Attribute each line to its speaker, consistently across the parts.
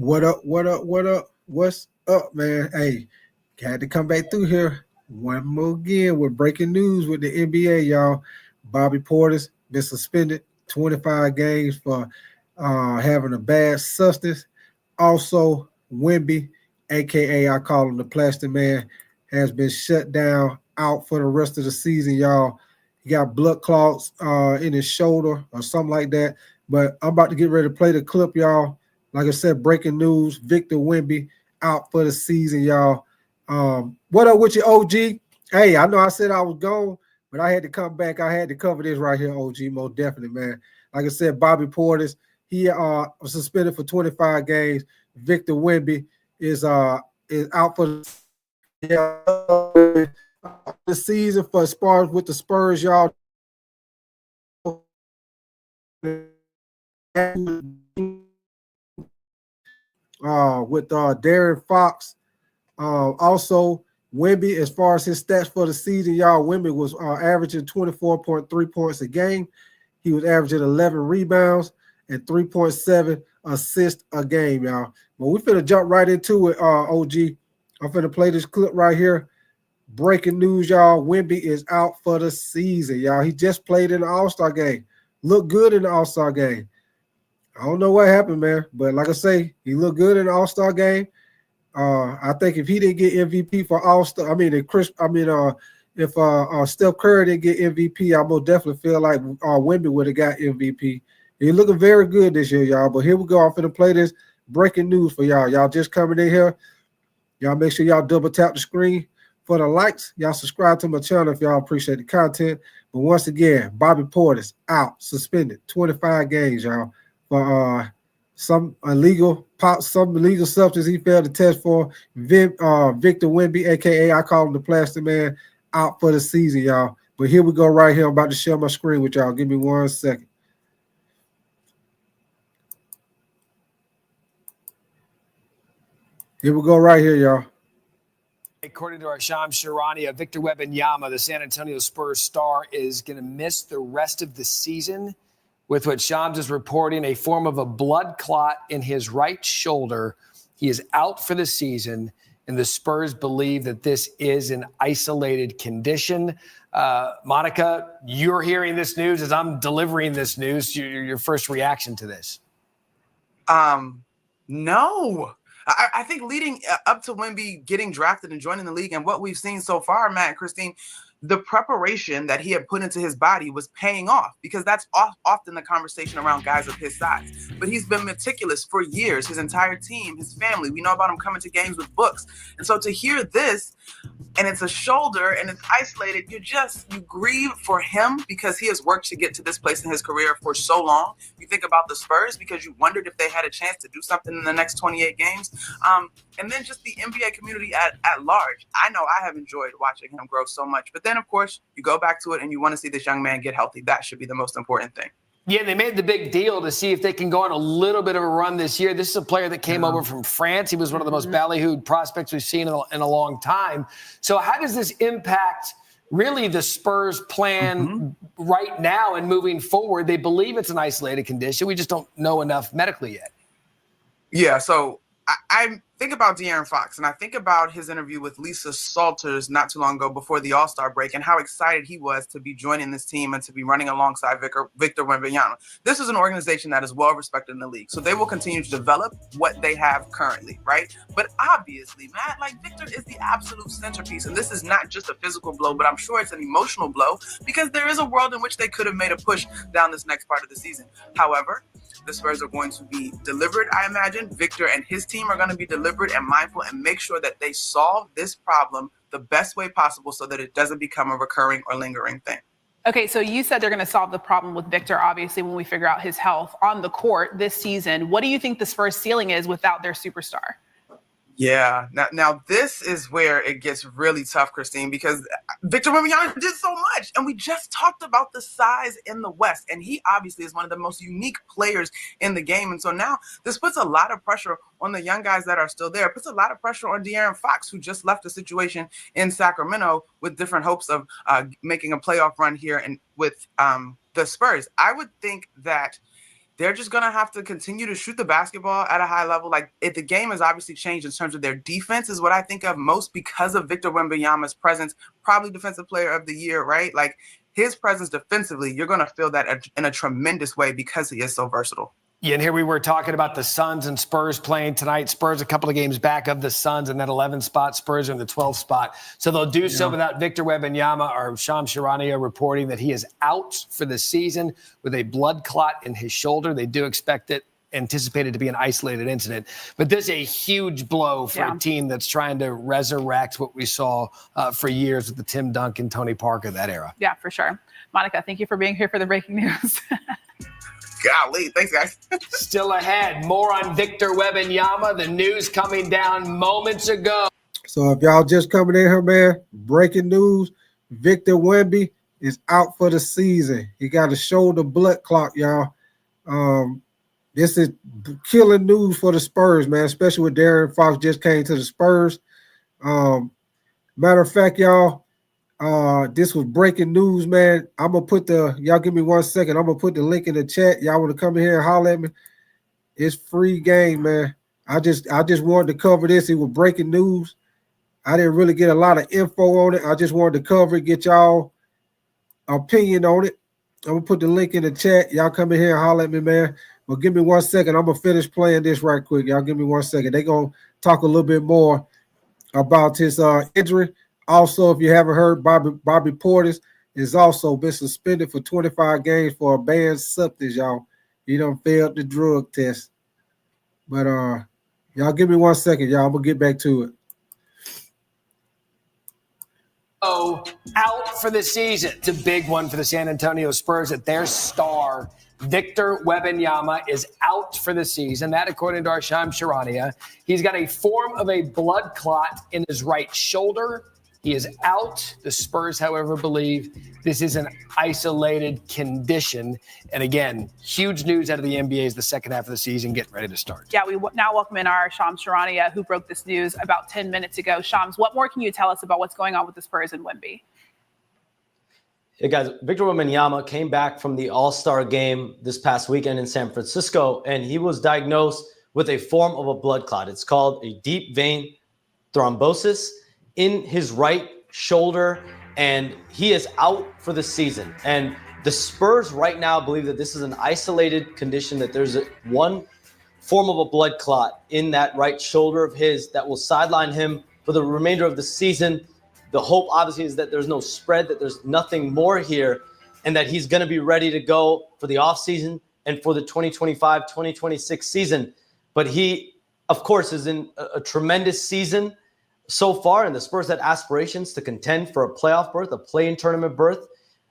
Speaker 1: What up? What up? What up? What's up, man? Hey, had to come back through here one more again with breaking news with the NBA, y'all. Bobby Portis been suspended 25 games for having a bad substance. Also, Wemby, aka I call him the Plastic Man, has been shut down out for the rest of the season, y'all. He got blood clots in his shoulder or something like that. But I'm about to get ready to play the clip, y'all. Like I said, breaking news: Victor Wemby out for the season, y'all. What up with you, OG? Hey, I know I said I was gone, but I had to come back. I had to cover this right here, OG, most definitely, man. Like I said, Bobby Portis, he was suspended for 25 games. Victor Wemby is out for the season for Spurs with the Spurs, y'all. With Darren Fox. Also, Wemby, as far as his stats for the season, y'all, Wemby was averaging 24.3 points a game. He was averaging 11 rebounds and 3.7 assists a game, y'all. But we finna jump right into it, OG. I'm finna play this clip right here. Breaking news, y'all. Wemby is out for the season, y'all. He just played in the All-Star game. Looked good in the All-Star game. I don't know what happened, man. But like I say, he looked good in the All-Star game. I think if he didn't get MVP for All-Star, if Steph Curry didn't get MVP, I most definitely feel like Wemby would have got MVP. He's looking very good this year, y'all. But here we go. I'm finna play this breaking news for y'all. Y'all just coming in here. Y'all make sure y'all double tap the screen for the likes. Y'all subscribe to my channel if y'all appreciate the content. But once again, Bobby Portis out, suspended 25 games, y'all, for some illegal substance he failed to test for. Victor Wemby, aka I call him the Plastic Man, out for the season, y'all. But here we go right here. I'm about to share my screen with y'all. Give me 1 second. Here we go right here, y'all.
Speaker 2: According to our Shams Charania, Victor Wembanyama, the San Antonio Spurs star, is going to miss the rest of the season with what Shams is reporting, a form of a blood clot in his right shoulder. He is out for the season, and the Spurs believe that this is an isolated condition. Monica, you're hearing this news as I'm delivering this news. Your first reaction to this?
Speaker 3: No. I think leading up to Wemby getting drafted and joining the league and what we've seen so far, Matt and Christine, the preparation that he had put into his body was paying off, because that's often the conversation around guys of his size. But he's been meticulous for years, his entire team, his family. We know about him coming to games with books. And so to hear this, and it's a shoulder and it's isolated, you grieve for him, because he has worked to get to this place in his career for so long. You think about the Spurs because you wondered if they had a chance to do something in the next 28 games. And then just the NBA community at large. I know I have enjoyed watching him grow so much. But then, of course, you go back to it and you want to see this young man get healthy. That should be the most important thing.
Speaker 2: Yeah, they made the big deal to see if they can go on a little bit of a run this year. This is a player that came over from France. He was one of the most ballyhooed prospects we've seen in a long time. So how does this impact really the Spurs' plan right now and moving forward? They believe it's an isolated condition. We just don't know enough medically yet.
Speaker 3: Yeah, so I think about De'Aaron Fox, and I think about his interview with Lisa Salters not too long ago before the All-Star break, and how excited he was to be joining this team and to be running alongside Victor Wembanyama. This is an organization that is well-respected in the league, so they will continue to develop what they have currently, right? But obviously, Matt, Victor is the absolute centerpiece, and this is not just a physical blow, but I'm sure it's an emotional blow, because there is a world in which they could have made a push down this next part of the season. However, the Spurs are going to be deliberate, I imagine. Victor and his team are going to be deliberate and mindful and make sure that they solve this problem the best way possible so that it doesn't become a recurring or lingering thing.
Speaker 4: Okay, so you said they're going to solve the problem with Victor, obviously, when we figure out his health on the court this season. What do you think the Spurs' ceiling is without their superstar?
Speaker 3: Yeah, now this is where it gets really tough, Christine, because Victor Wembanyama did so much, and we just talked about the size in the West, and he obviously is one of the most unique players in the game, and so now this puts a lot of pressure on the young guys that are still there. It puts a lot of pressure on De'Aaron Fox, who just left a situation in Sacramento with different hopes of making a playoff run here and with the Spurs. I would think that they're just going to have to continue to shoot the basketball at a high level. Like, if the game has obviously changed in terms of their defense is what I think of most because of Victor Wembanyama's presence, probably defensive player of the year, right? Like, his presence defensively, you're going to feel that in a tremendous way because he is so versatile.
Speaker 2: Yeah, and here we were talking about the Suns and Spurs playing tonight. Spurs a couple of games back of the Suns in that 11th spot. Spurs are in the 12th spot. So they'll do so without Victor Wembanyama, or Shams Charania reporting that he is out for the season with a blood clot in his shoulder. They do expect it, anticipated to be an isolated incident. But this is a huge blow for a team that's trying to resurrect what we saw for years with the Tim Duncan, Tony Parker, that era.
Speaker 4: Yeah, for sure. Monica, thank you for being here for the breaking news.
Speaker 3: Golly, thanks, guys.
Speaker 2: Still ahead, more on Victor Wembanyama. The news coming down moments ago.
Speaker 1: So if y'all just coming in here, man, breaking news, Victor Wemby is out for the season. He got a shoulder blood clot, y'all. This is killing news for the Spurs, man, especially with De'Aaron Fox just came to the Spurs. Matter of fact, y'all, this was breaking news, man. I'm going to put y'all give me 1 second. I'm going to put the link in the chat. Y'all want to come in here and holler at me? It's free game, man. I just wanted to cover this. It was breaking news. I didn't really get a lot of info on it. I just wanted to cover it, get y'all opinion on it. I'm going to put the link in the chat. Y'all come in here and holler at me, man. Well, give me 1 second. I'm going to finish playing this right quick. Y'all give me 1 second. They're going to talk a little bit more about his injury. Also, if you haven't heard, Bobby Portis has also been suspended for 25 games for a banned substance, y'all. He done failed the drug test. But y'all give me 1 second, y'all. I'm going to get back to it.
Speaker 2: Out for the season. It's a big one for the San Antonio Spurs that their star, Victor Wembanyama, is out for the season. That, according to our Shams Charania, he's got a form of a blood clot in his right shoulder. He is out. The Spurs, however, believe this is an isolated condition. And again, huge news out of the NBA as the second half of the season getting ready to start.
Speaker 4: Yeah, we now welcome in our Shams Charania, who broke this news about 10 minutes ago. Shams, what more can you tell us about what's going on with the Spurs and Wemby?
Speaker 5: Hey guys, Victor Wembanyama came back from the All-Star game this past weekend in San Francisco, and he was diagnosed with a form of a blood clot. It's called a deep vein thrombosis in his right shoulder, and he is out for the season. And the Spurs right now believe that this is an isolated condition, that there's one form of a blood clot in that right shoulder of his that will sideline him for the remainder of the season. The hope, obviously, is that there's no spread, that there's nothing more here, and that he's going to be ready to go for the offseason and for the 2025-2026 season. But he, of course, is in a tremendous season so far, and the Spurs had aspirations to contend for a playoff berth, a play-in tournament berth,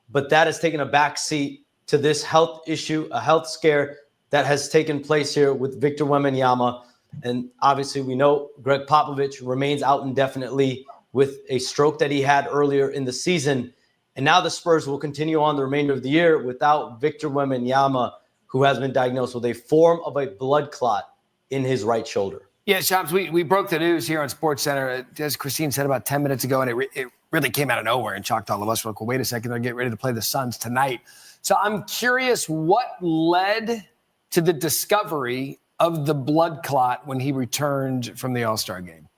Speaker 5: but that has taken a backseat to this health issue, a health scare that has taken place here with Victor Wembanyama. And obviously, we know Greg Popovich remains out indefinitely with a stroke that he had earlier in the season. And now the Spurs will continue on the remainder of the year without Victor Wembanyama, who has been diagnosed with a form of a blood clot in his right shoulder.
Speaker 2: Yeah, Shams, we broke the news here on SportsCenter, as Christine said about 10 minutes ago, and it really came out of nowhere and shocked all of us. We're like, well, wait a second, they're getting ready to play the Suns tonight. So I'm curious what led to the discovery of the blood clot when he returned from the All-Star game.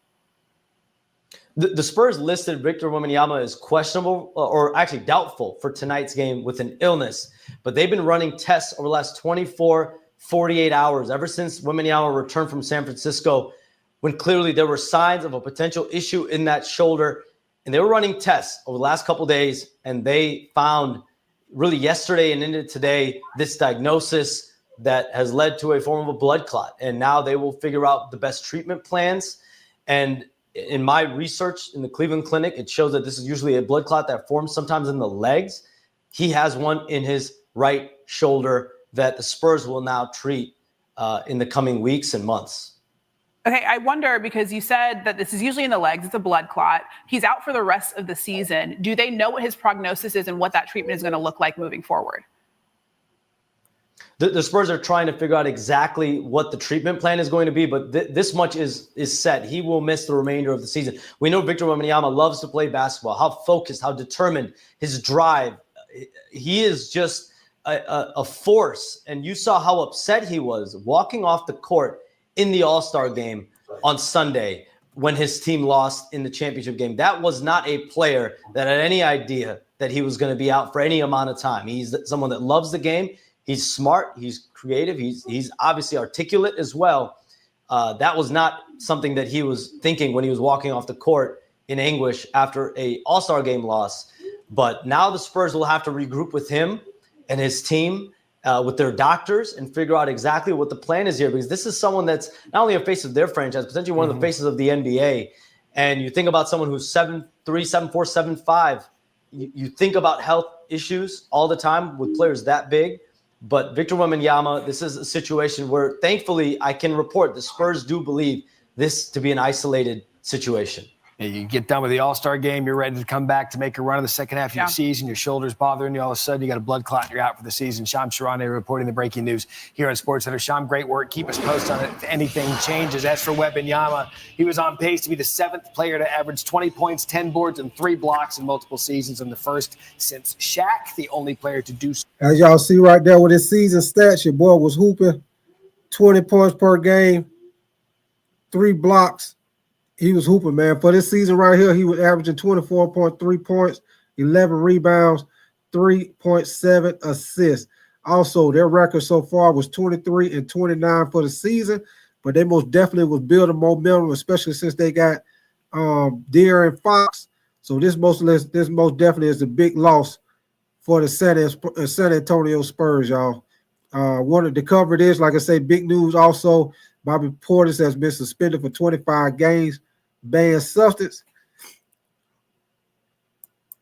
Speaker 5: The Spurs listed Victor Wembanyama as questionable, or actually doubtful, for tonight's game with an illness. But they've been running tests over the last 48 hours, ever since Wembanyama returned from San Francisco, when clearly there were signs of a potential issue in that shoulder. And they were running tests over the last couple of days, and they found really yesterday and into today this diagnosis that has led to a form of a blood clot. And now they will figure out the best treatment plans. And in my research in the Cleveland Clinic, it shows that this is usually a blood clot that forms sometimes in the legs. He has one in his right shoulder that the Spurs will now treat in the coming weeks and months.
Speaker 4: Okay, I wonder, because you said that this is usually in the legs, it's a blood clot. He's out for the rest of the season. Do they know what his prognosis is and what that treatment is going to look like moving forward?
Speaker 5: The Spurs are trying to figure out exactly what the treatment plan is going to be, but this much is set. He will miss the remainder of the season. We know Victor Wembanyama loves to play basketball, how focused, how determined, his drive. He is just a force, and you saw how upset he was walking off the court in the All-Star game on Sunday when his team lost in the championship game. That was not a player that had any idea that he was going to be out for any amount of time. He's someone that loves the game. He's smart. He's creative. He's obviously articulate as well. That was not something that he was thinking when he was walking off the court in anguish after a All-Star game loss. But now the Spurs will have to regroup with him and his team, with their doctors, and figure out exactly what the plan is here, because this is someone that's not only a face of their franchise, potentially one of the faces of the NBA. And you think about someone who's 7'3", 7'4", 7'5". You think about health issues all the time with players that big. But Victor Wembanyama, this is a situation where, thankfully, I can report the Spurs do believe this to be an isolated situation.
Speaker 2: You get done with the All-Star game, you're ready to come back to make a run of the second half of your season. Your shoulder's bothering you. All of a sudden, you got a blood clot and you're out for the season. Shams Charania reporting the breaking news here on SportsCenter. Sham, great work. Keep us posted on it if anything changes. As for Wembanyama, he was on pace to be the 7th player to average 20 points, 10 boards, and 3 blocks in multiple seasons, and the first since Shaq, the only player to do so.
Speaker 1: As y'all see right there with his season stats, your boy was hooping 20 points per game, 3 blocks. He was hooping, man. For this season right here, he was averaging 24.3 points, 11 rebounds, 3.7 assists. Also, their record so far was 23 and 29 for the season, but they most definitely was building momentum, especially since they got De'Aaron Fox. So this most definitely is a big loss for the San Antonio Spurs, y'all. Wanted to cover this, like I say, big news also. Bobby Portis has been suspended for 25 games, banned substance.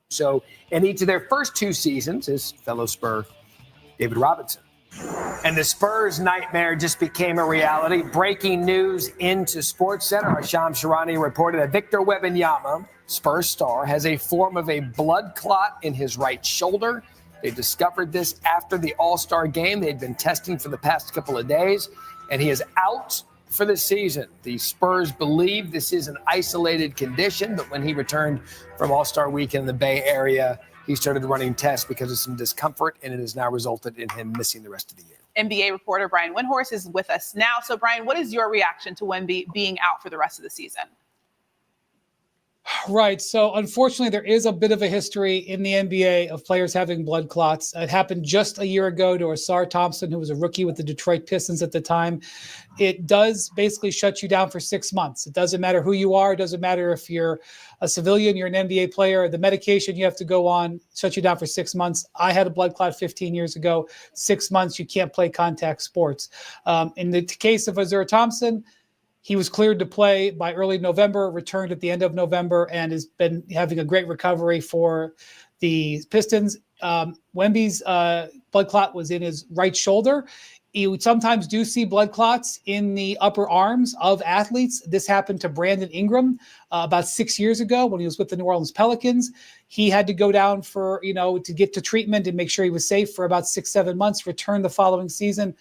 Speaker 2: So in each of their first 2 seasons, his fellow Spur, David Robinson. And the Spurs nightmare just became a reality. Breaking news into SportsCenter. Our Shams Charania reported that Victor Wembanyama, Spurs star, has a form of a blood clot in his right shoulder. They discovered this after the All-Star game. They'd been testing for the past couple of days, and he is out for the season. The Spurs believe this is an isolated condition, but when he returned from All-Star Weekend in the Bay Area, he started running tests because of some discomfort, and it has now resulted in him missing the rest of the year.
Speaker 4: NBA reporter Brian Windhorst is with us now. So, Brian, what is your reaction to Wemby being out for the rest of the season?
Speaker 6: Right. So unfortunately, there is a bit of a history in the NBA of players having blood clots. It happened just a year ago to Asar Thompson, who was a rookie with the Detroit Pistons at the time. It does basically shut you down for 6 months. It doesn't matter who you are. It doesn't matter if you're a civilian, you're an NBA player. The medication you have to go on shuts you down for 6 months. I had a blood clot 15 years ago. 6 months, you can't play contact sports. In the case of Asar Thompson, he was cleared to play by early November, returned at the end of November, and has been having a great recovery for the Pistons. Wemby's blood clot was in his right shoulder. You sometimes do see blood clots in the upper arms of athletes. This happened to Brandon Ingram about 6 years ago when he was with the New Orleans Pelicans. He had to go down for, to get to treatment and make sure he was safe for about 6-7 months, return the following season,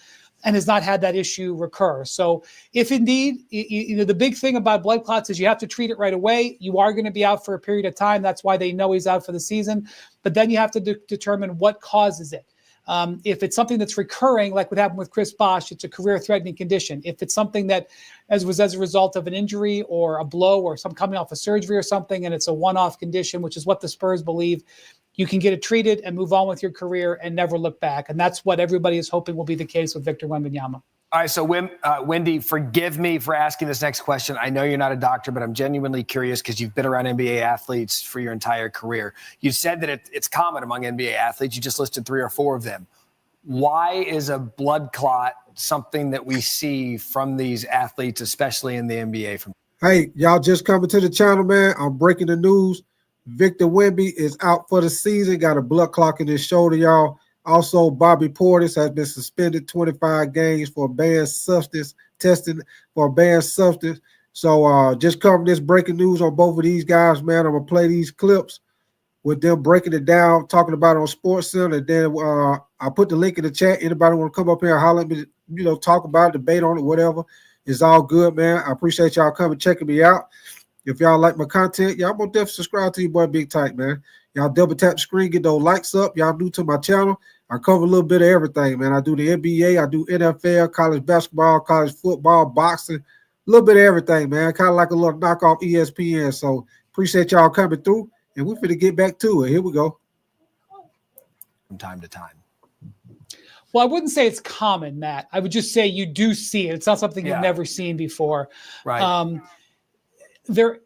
Speaker 6: and has not had that issue recur. So if indeed, the big thing about blood clots is you have to treat it right away. You are going to be out for a period of time. That's why they know he's out for the season. But then you have to determine what causes it. If it's something that's recurring, like what happened with Chris Bosh, it's a career-threatening condition. If it's something that was as a result of an injury or a blow or some coming off a surgery or something, and it's a one-off condition, which is what the Spurs believe, you can get it treated and move on with your career and never look back. And that's what everybody is hoping will be the case with Victor Wembanyama.
Speaker 2: All right, so Wendy, forgive me for asking this next question. I know you're not a doctor, but I'm genuinely curious because you've been around NBA athletes for your entire career. You said that it's common among NBA athletes. You just listed 3 or 4 of them. Why is a blood clot something that we see from these athletes, especially in the NBA?
Speaker 1: Hey, y'all just coming to the channel, man. I'm breaking the news. Victor Wemby is out for the season. Got a blood clot in his shoulder, y'all. Also, Bobby Portis has been suspended 25 games for banned substance testing for a banned substance. So just covering this breaking news on both of these guys, man. I'm going to play these clips with them breaking it down, talking about it on SportsCenter. And then I'll put the link in the chat. Anybody want to come up here and holler at me, talk about it, debate on it, whatever. It's all good, man. I appreciate y'all coming, checking me out. If y'all like my content, y'all most definitely subscribe to your boy Big Tight, man. Y'all double tap the screen, get those likes up. Y'all new to my channel. I cover a little bit of everything, man. I do the NBA, I do NFL, college basketball, college football, boxing, a little bit of everything, man. Kind of like a little knockoff ESPN. So appreciate y'all coming through, and we're finna get back to it. Here we go.
Speaker 2: From time to time.
Speaker 6: Well, I wouldn't say it's common, Matt. I would just say you do see it. It's not something you've never seen before.
Speaker 2: Right.
Speaker 6: There,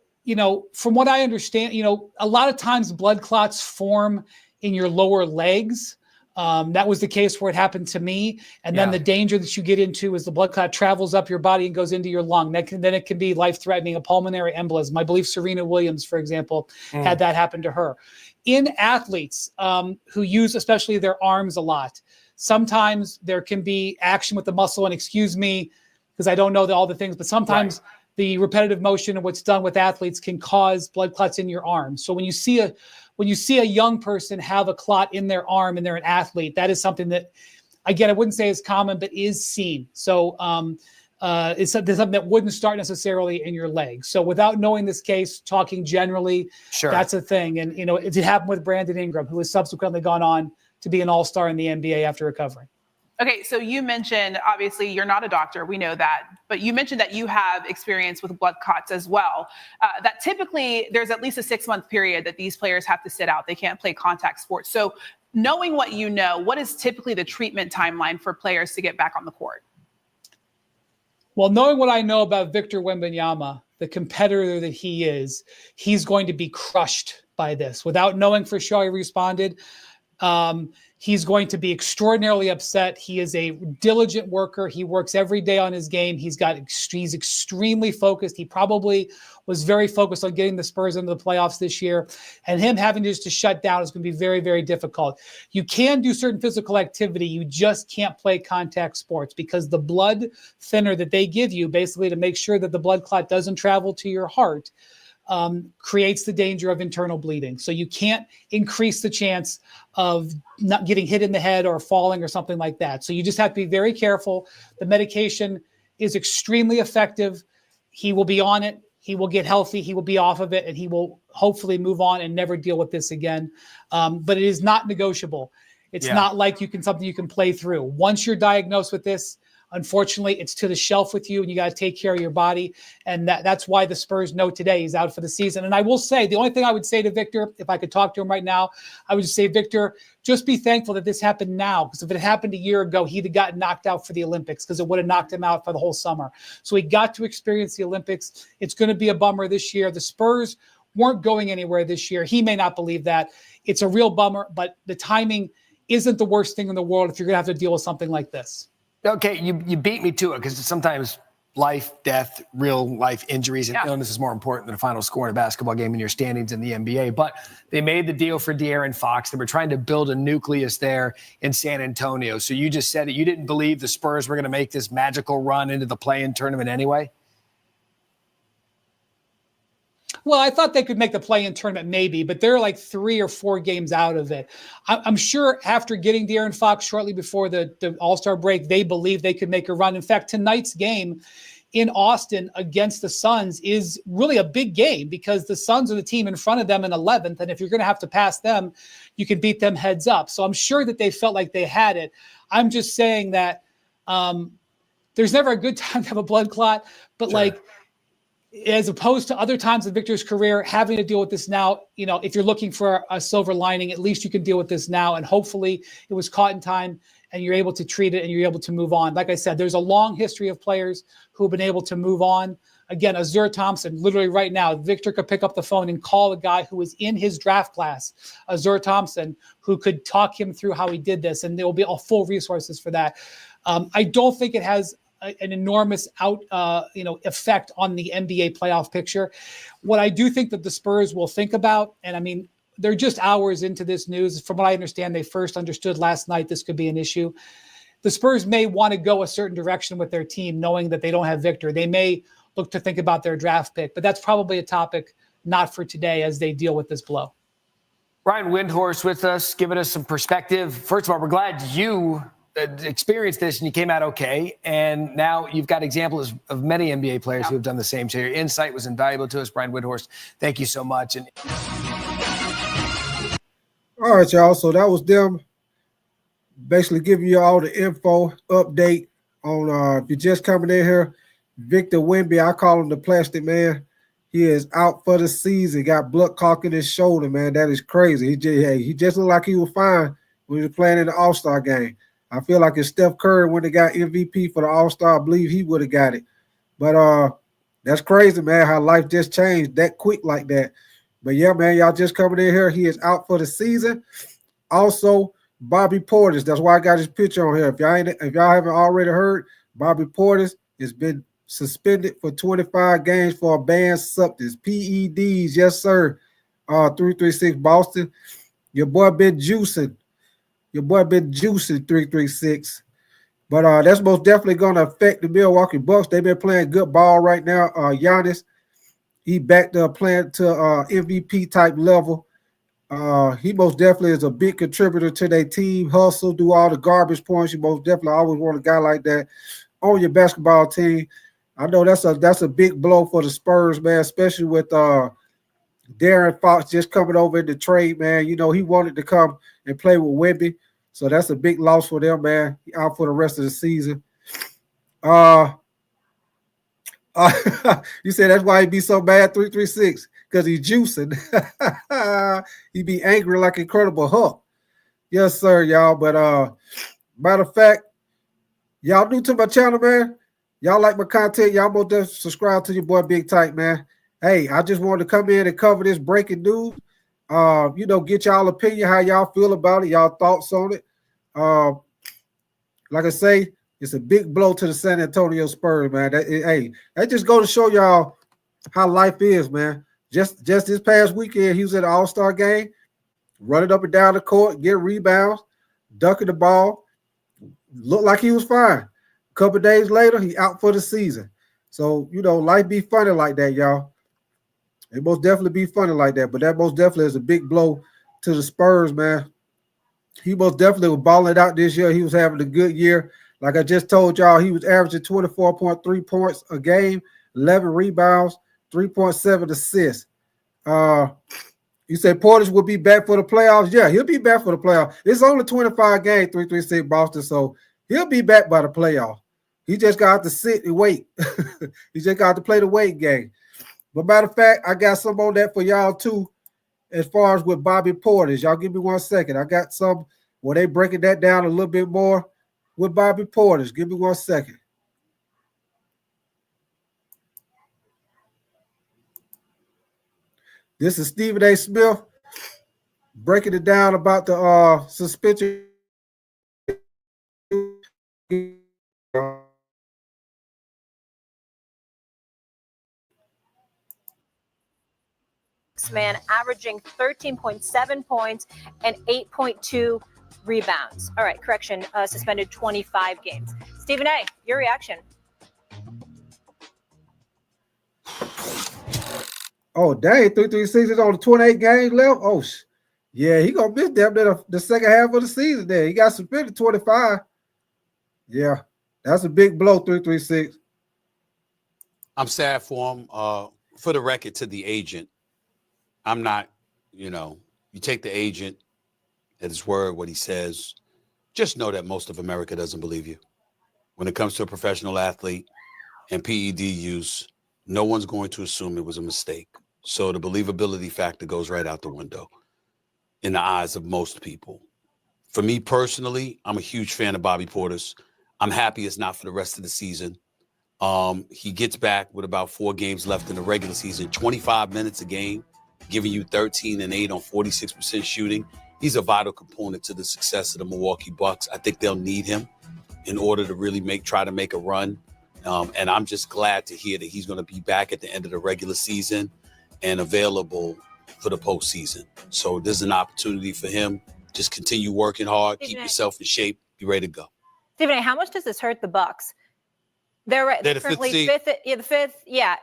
Speaker 6: from what I understand, a lot of times blood clots form in your lower legs. That was the case where it happened to me. And then the danger that you get into is the blood clot travels up your body and goes into your lung. Then it can be life-threatening, a pulmonary embolism. I believe Serena Williams, for example, had that happen to her. In athletes who use especially their arms a lot, sometimes there can be action with the muscle, and excuse me, because I don't know all the things, but sometimes the repetitive motion and what's done with athletes can cause blood clots in your arm. So when you see a young person have a clot in their arm and they're an athlete, that is something that, again, I wouldn't say is common, but is seen. So it's something that wouldn't start necessarily in your leg. So without knowing this case, talking generally, that's a thing. And, it did happen with Brandon Ingram, who has subsequently gone on to be an all-star in the NBA after recovering.
Speaker 4: Okay, so you mentioned, obviously, you're not a doctor. We know that. But you mentioned that you have experience with blood clots as well. That typically there's at least a 6-month period that these players have to sit out. They can't play contact sports. So knowing what you know, what is typically the treatment timeline for players to get back on the court?
Speaker 6: Well, knowing what I know about Victor Wembanyama, the competitor that he is, he's going to be crushed by this. Without knowing for sure he responded, he's going to be extraordinarily upset. He is a diligent worker. He works every day on his game. He's extremely focused. He probably was very focused on getting the Spurs into the playoffs this year, and him having just to shut down is going to be very, very difficult. You can do certain physical activity. You just can't play contact sports because the blood thinner that they give you, basically to make sure that the blood clot doesn't travel to your heart, creates the danger of internal bleeding. So you can't increase the chance of not getting hit in the head or falling or something like that. So you just have to be very careful. The medication is extremely effective. He will be on it. He will get healthy. He will be off of it, and he will hopefully move on and never deal with this again. But it is not negotiable. It's not like something you can play through. Once you're diagnosed with this, unfortunately, it's to the shelf with you, and you got to take care of your body. And that's why the Spurs know today he's out for the season. And I will say, the only thing I would say to Victor, if I could talk to him right now, I would just say, Victor, just be thankful that this happened now. Because if it happened a year ago, he'd have gotten knocked out for the Olympics because it would have knocked him out for the whole summer. So he got to experience the Olympics. It's going to be a bummer this year. The Spurs weren't going anywhere this year. He may not believe that. It's a real bummer, but the timing isn't the worst thing in the world if you're going to have to deal with something like this.
Speaker 2: Okay, you beat me to it because sometimes life, death, real life injuries and illness is more important than a final score in a basketball game and your standings in the NBA. But they made the deal for De'Aaron Fox. They were trying to build a nucleus there in San Antonio. So you just said it. You didn't believe the Spurs were going to make this magical run into the play-in tournament anyway?
Speaker 6: Well, I thought they could make the play-in tournament maybe, but they're like 3 or 4 games out of it. I'm sure after getting De'Aaron Fox shortly before the All-Star break, they believe they could make a run. In fact, tonight's game in Austin against the Suns is really a big game because the Suns are the team in front of them in 11th, and if you're going to have to pass them, you can beat them heads up. So I'm sure that they felt like they had it. I'm just saying that there's never a good time to have a blood clot, but as opposed to other times in Victor's career, having to deal with this now, if you're looking for a silver lining, at least you can deal with this now. And hopefully it was caught in time and you're able to treat it and you're able to move on. Like I said, there's a long history of players who have been able to move on. Again, Azur Thompson, literally right now, Victor could pick up the phone and call a guy who was in his draft class, Azur Thompson, who could talk him through how he did this. And there will be all full resources for that. I don't think it has an enormous effect on the NBA playoff picture. What I do think that the Spurs will think about, and I mean, they're just hours into this news. From what I understand, they first understood last night this could be an issue. The Spurs may want to go a certain direction with their team, knowing that they don't have Victor. They may look to think about their draft pick, but that's probably a topic not for today as they deal with this blow.
Speaker 2: Brian Windhorst with us, giving us some perspective. First of all, we're glad you experienced this and you came out okay. And now you've got examples of many NBA players who have done the same. So your insight was invaluable to us, Brian Windhorst. Thank you so much. And
Speaker 1: all right, y'all. So that was them basically giving you all the info update on if you're just coming in here. Victor Wembanyama, I call him the plastic man. He is out for the season. Got blood clot in his shoulder, man. That is crazy. He just looked like he was fine when he was playing in the All-Star game. I feel like if Steph Curry when they got MVP for the All-Star, I believe he would have got it. But that's crazy, man, how life just changed that quick like that. But yeah, man, y'all just coming in here. He is out for the season. Also, Bobby Portis. That's why I got his picture on here. If y'all haven't already heard, Bobby Portis has been suspended for 25 games for a banned substance. PEDs, yes, sir. 336 Boston. Your boy been juicing. 336. But that's most definitely going to affect the Milwaukee Bucks. They've been playing good ball right now. Giannis, he back to playing to MVP type level. He most definitely is a big contributor to their team. Hustle, do all the garbage points. You most definitely always want a guy like that on your basketball team. I know that's a big blow for the Spurs, man, especially with Darren Fox just coming over in the trade, man. You know, he wanted to come and play with Wemby. So that's a big loss for them, man. Out for the rest of the season. You said that's why he be so bad, 336, because he's juicing. He be angry like Incredible Hulk. Yes, sir, y'all. But matter of fact, y'all new to my channel, man. Y'all like my content. Y'all both just subscribe to your boy Big Tight, man. Hey, I just wanted to come in and cover this breaking news. Get y'all opinion, how y'all feel about it, y'all thoughts on it. Like I say, it's a big blow to the San Antonio Spurs, man. That just go to show y'all how life is, man. Just this past weekend, he was at the All-Star game, running up and down the court, get rebounds, dunking the ball. Looked like he was fine. A couple of days later, he out for the season. So, life be funny like that, y'all. It most definitely be funny like that, but that most definitely is a big blow to the Spurs, man. He most definitely was balling out this year. He was having a good year. Like I just told y'all, he was averaging 24.3 points a game, 11 rebounds, 3.7 assists. You say Portis will be back for the playoffs? Yeah, he'll be back for the playoffs. It's only 25 games, 336 Boston, so he'll be back by the playoffs. He just got to sit and wait. He just got to play the wait game. But matter of fact, I got some on that for y'all too, as far as with Bobby Portis. Y'all give me 1 second. I got some where they breaking that down a little bit more with Bobby Portis. Give me 1 second. This is Stephen A. Smith breaking it down about the suspension.
Speaker 7: Man averaging 13.7 points and 8.2 rebounds. All right, correction, suspended 25 games. Stephen A., your reaction?
Speaker 1: Oh, dang, 336 is on 28 games left. Oh, yeah, he going to miss the second half of the season there. He got suspended 25. Yeah, that's a big blow, 336.
Speaker 8: I'm sad for him. For the record, to the agent, I'm not, you take the agent at his word, what he says. Just know that most of America doesn't believe you. When it comes to a professional athlete and PED use, no one's going to assume it was a mistake. So the believability factor goes right out the window in the eyes of most people. For me personally, I'm a huge fan of Bobby Portis. I'm happy it's not for the rest of the season. He gets back with about 4 games left in the regular season, 25 minutes a game, giving you 13 and 8 on 46% shooting. He's a vital component to the success of the Milwaukee Bucks. I think they'll need him in order to really try to make a run. And I'm just glad to hear that he's going to be back at the end of the regular season and available for the postseason. So this is an opportunity for him. Just continue working hard, keep yourself in shape, be ready to go.
Speaker 7: Stephen A., how much does this hurt the Bucks? They're currently fifth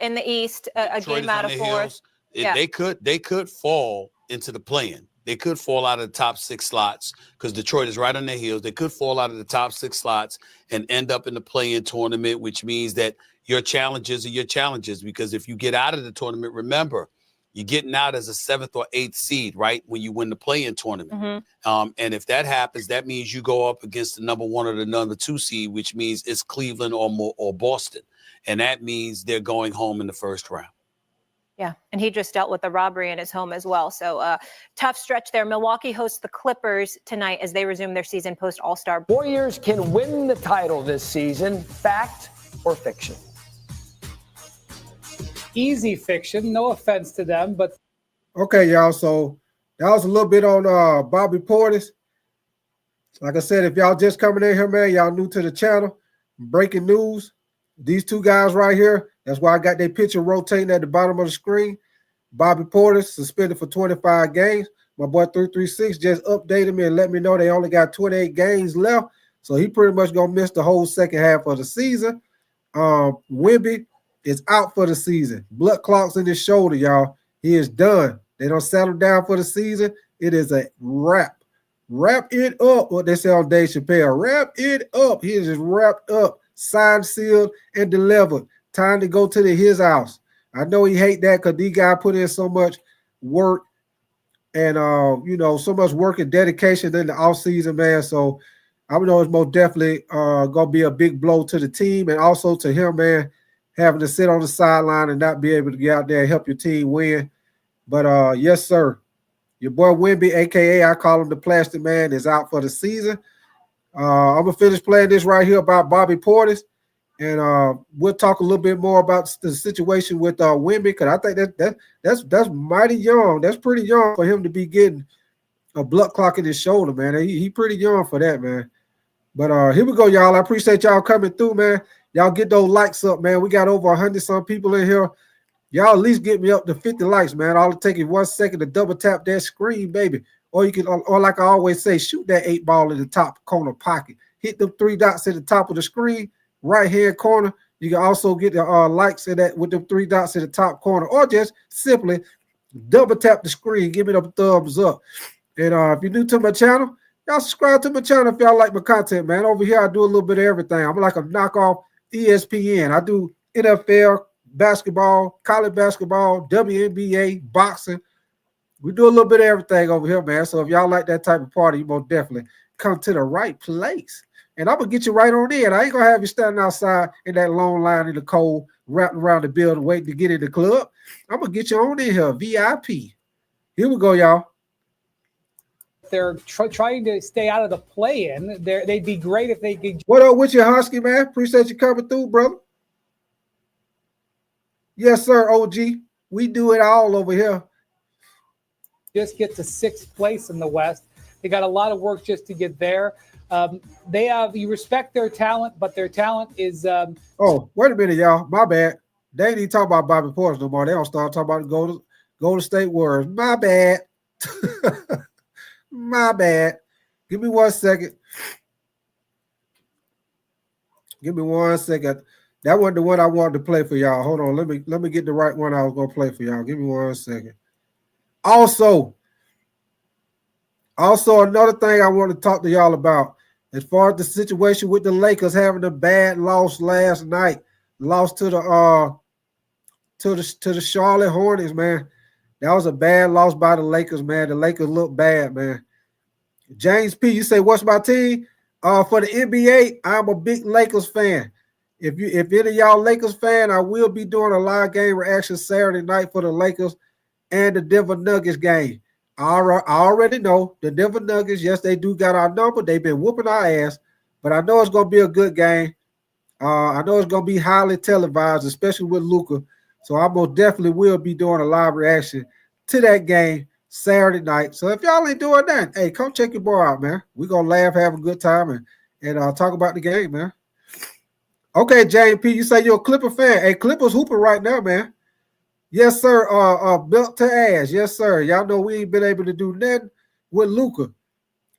Speaker 7: in the East, a game out of 4.
Speaker 8: They could fall into the play-in. They could fall out of the top 6 slots because Detroit is right on their heels. They could fall out of the top 6 slots and end up in the play-in tournament, which means that your challenges are your challenges, because if you get out of the tournament, remember, you're getting out as a 7th or 8th seed, right? When you win the play-in tournament. And if that happens, that means you go up against the number 1 or the number 2 seed, which means it's Cleveland or Boston. And that means they're going home in the first round.
Speaker 7: Yeah, and he just dealt with the robbery in his home as well. So tough stretch there. Milwaukee hosts the Clippers tonight as they resume their season post All-Star.
Speaker 2: Warriors can win the title this season. Fact or fiction?
Speaker 6: Easy fiction. No offense to them, but
Speaker 1: Okay, y'all. So that was a little bit on Bobby Portis. Like I said, if y'all just coming in here, man, y'all new to the channel. Breaking news. These two guys right here. That's why I got their picture rotating at the bottom of the screen. Bobby Portis suspended for 25 games. My boy 336 just updated me and let me know they only got 28 games left. So he pretty much gonna miss the whole second half of the season. Wemby is out for the season. Blood clots in his shoulder, y'all. He is done. They don't settle down for the season. It is a wrap. Wrap it up, what they say on Dave Chappelle. Wrap it up. He is just wrapped up, signed, sealed, and delivered. Time to go to his house. I know he hate that because these guys put in so much work and, so much work and dedication in the offseason, man. So I know it's most definitely going to be a big blow to the team and also to him, man, having to sit on the sideline and not be able to get out there and help your team win. But, yes, sir, your boy Wemby, a.k.a. I call him the Plastic Man, is out for the season. I'm going to finish playing this right here about Bobby Portis. And we'll talk a little bit more about the situation with Wemby, because I think that's mighty young. That's pretty young for him to be getting a blood clot in his shoulder, man. He pretty young for that, man. But here we go, y'all. I appreciate y'all coming through, man. Y'all get those likes up, man. We got over 100-some people in here. Y'all at least get me up to 50 likes, man. All it takes is 1 second to double tap that screen, baby. Or you can, or like I always say, shoot that 8 ball in the top corner pocket. Hit the 3 dots at the top of the screen. Right hand corner. You can also get the likes in that with the 3 dots in the top corner, or just simply double tap the screen. Give me the thumbs up. And if you're new to my channel, y'all subscribe to my channel if y'all like my content, man. Over here, I do a little bit of everything. I'm like a knockoff ESPN. I do NFL, basketball, college basketball, WNBA, boxing. We do a little bit of everything over here, man. So if y'all like that type of party, you most definitely come to the right place. And I'm going to get you right on in. I ain't going to have you standing outside in that long line in the cold, wrapping around the building, waiting to get in the club. I'm going to get you on in here, VIP. Here we go, y'all.
Speaker 6: they're trying to stay out of the play-in. They'd be great if they could.
Speaker 1: What up with you, Husky, man? Appreciate you coming through, brother. Yes, sir, OG. We do it all over here.
Speaker 6: Just get to 6th place in the West. They got a lot of work just to get there. You respect their talent, but their talent is.
Speaker 1: Oh, wait a minute, y'all. My bad. They ain't even talking about Bobby Portis no more. They don't start talking about Golden State Warriors. My bad. My bad. Give me 1 second. Give me 1 second. That wasn't the one I wanted to play for y'all. Hold on. Let me get the right one I was gonna play for y'all. Give me 1 second. Also, another thing I want to talk to y'all about, as far as the situation with the Lakers having a bad loss last night, lost to the Charlotte Hornets, man. That was a bad loss by the Lakers, man. The Lakers look bad, man. James P., you say, what's my team? For the NBA, I'm a big Lakers fan. If any of y'all Lakers fan, I will be doing a live game reaction Saturday night for the Lakers and the Denver Nuggets game. I already know the Denver Nuggets, yes, they do got our number. They've been whooping our ass, but I know it's going to be a good game. I know it's going to be highly televised, especially with Luka. So I most definitely will be doing a live reaction to that game Saturday night. So if y'all ain't doing that, hey, come check your boy out, man. We're going to laugh, have a good time, and talk about the game, man. Okay, JP, you say you're a Clipper fan. Hey, Clippers hooping right now, man. Yes, sir. Belt to ass. Yes, sir. Y'all know we ain't been able to do nothing with Luka.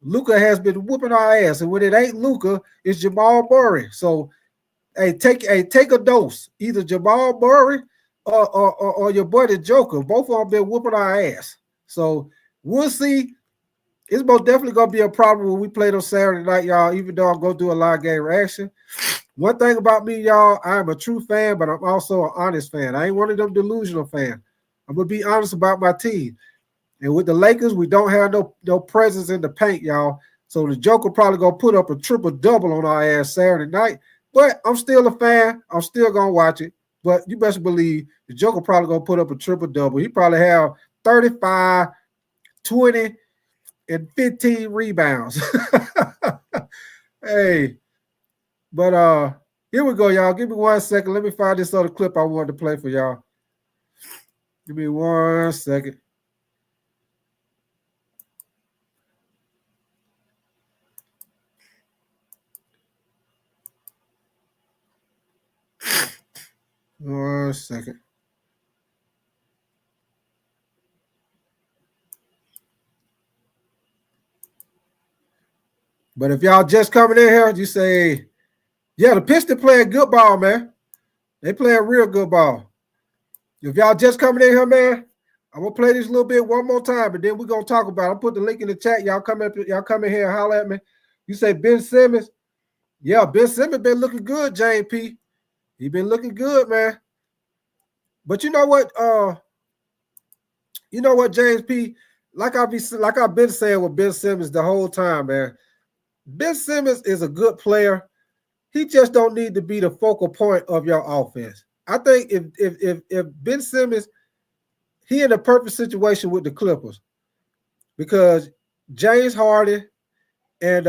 Speaker 1: Luka has been whooping our ass, and when it ain't Luka, it's Jamal Murray. So, hey, take a dose. Either Jamal Murray or your buddy Joker. Both of them been whooping our ass. So we'll see. It's most definitely gonna be a problem when we play those Saturday night, y'all. Even though I'm gonna do a live game reaction. One thing about me, y'all, I'm a true fan, but I'm also an honest fan. I ain't one of them delusional fans. I'm gonna be honest about my team. And with the Lakers, we don't have no presence in the paint, y'all. So the Joker probably gonna put up a triple-double on our ass Saturday night. But I'm still a fan. I'm still gonna watch it. But you best believe the Joker probably gonna put up a triple-double. He probably have 35, 20, and 15 rebounds. Hey, but here we go, y'all. Give me 1 second. Let me find this other clip I wanted to play for y'all. Give me 1 second. One second. But if y'all just coming in here, you say, yeah, the Pistons playing good ball, man. They playing real good ball. If y'all just coming in here, man, I'm gonna play this a little bit one more time, but then we're gonna talk about it. I'll put the link in the chat. Y'all come in here and holler at me. You say Ben Simmons. Yeah, Ben Simmons been looking good, JP. He been looking good, man. But you know what? James P. Like I've been saying with Ben Simmons the whole time, man. Ben Simmons is a good player. He just don't need to be the focal point of your offense. I think if Ben Simmons, he in a perfect situation with the Clippers, because James Harden and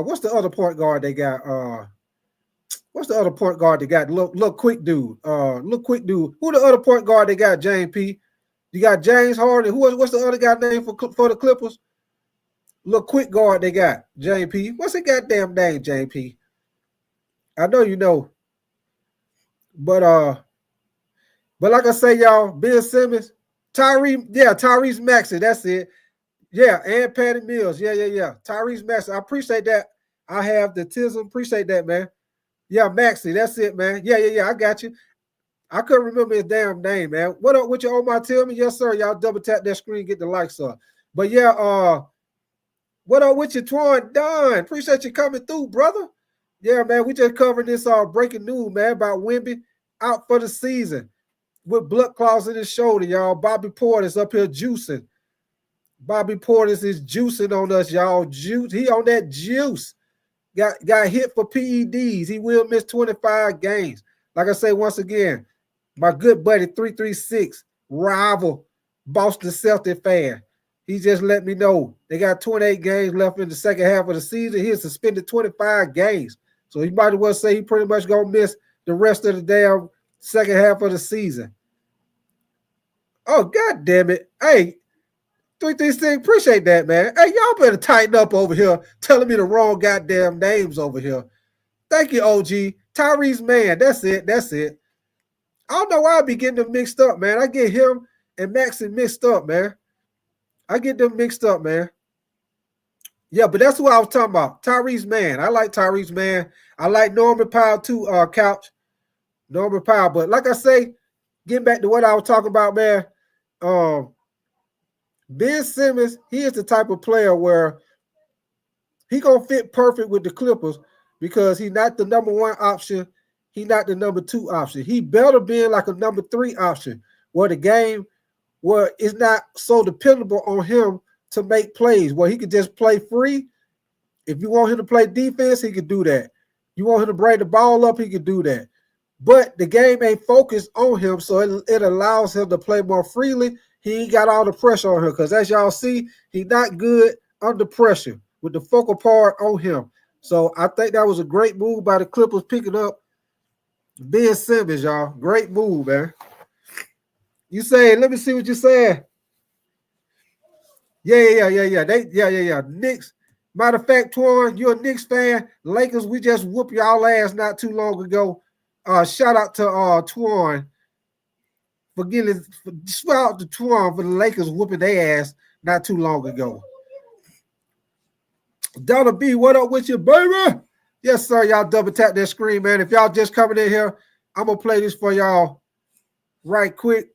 Speaker 1: what's the other point guard they got? What's the other point guard they got? Look quick dude. Who the other point guard they got? James P. You got James Harden. What's the other guy name for the Clippers? Look quick guard they got. James P. What's the goddamn name, James P? I know you know. But like I say, y'all, Ben Simmons, Tyrese Maxey, that's it. Yeah, and Patty Mills. Yeah. Tyrese Maxey. I appreciate that. I have the tism. Appreciate that, man. Yeah, Maxey, that's it, man. Yeah, I got you. I couldn't remember his damn name, man. What up with you on my tell me? Yes, sir. Y'all double tap that screen, get the likes up. But yeah, what up with you, Twan Dunn? Appreciate you coming through, brother. Yeah, man, we just covered this breaking news, man, about Wemby out for the season with blood clots in his shoulder, y'all. Bobby Portis up here juicing. Bobby Portis is juicing on us, y'all. Juice. He on that juice. Got hit for PEDs. He will miss 25 games. Like I say, once again, my good buddy 336, rival Boston Celtic fan. He just let me know they got 28 games left in the second half of the season. He's suspended 25 games. So he might as well say he pretty much going to miss the rest of the damn second half of the season. Oh, God damn it. Hey, 336, appreciate that, man. Hey, y'all better tighten up over here, telling me the wrong goddamn names over here. Thank you, OG. Tyrese Mann, that's it. I don't know why I be getting them mixed up, man. I get him and Maxey mixed up, man. Yeah, but that's what I was talking about. Tyrese Mann. I like Tyrese Mann. I like Norman Powell too, Couch. Norman Powell. But like I say, getting back to what I was talking about, man, Ben Simmons, he is the type of player where he gonna fit perfect with the Clippers because he's not the number one option. He's not the number two option. He better be like a number three option where the game where it's not so dependable on him to make plays, where he could just play free. If you want him to play defense, he could do that. You want him to bring the ball up, he could do that. But the game ain't focused on him, so it allows him to play more freely. He ain't got all the pressure on him because, as y'all see, he's not good under pressure with the focal part on him. So I think that was a great move by the Clippers picking up Ben Simmons, y'all. Great move, man. You say, let me see what you said. Yeah. Knicks. Matter of fact, Twan, you're a Knicks fan. Lakers, we just whooped y'all ass not too long ago. Shout out to Twan shout out to Twan for the Lakers whooping their ass not too long ago. Donna B, what up with you, baby? Yes, sir. Y'all double tap that screen, man. If y'all just coming in here, I'm gonna play this for y'all right quick.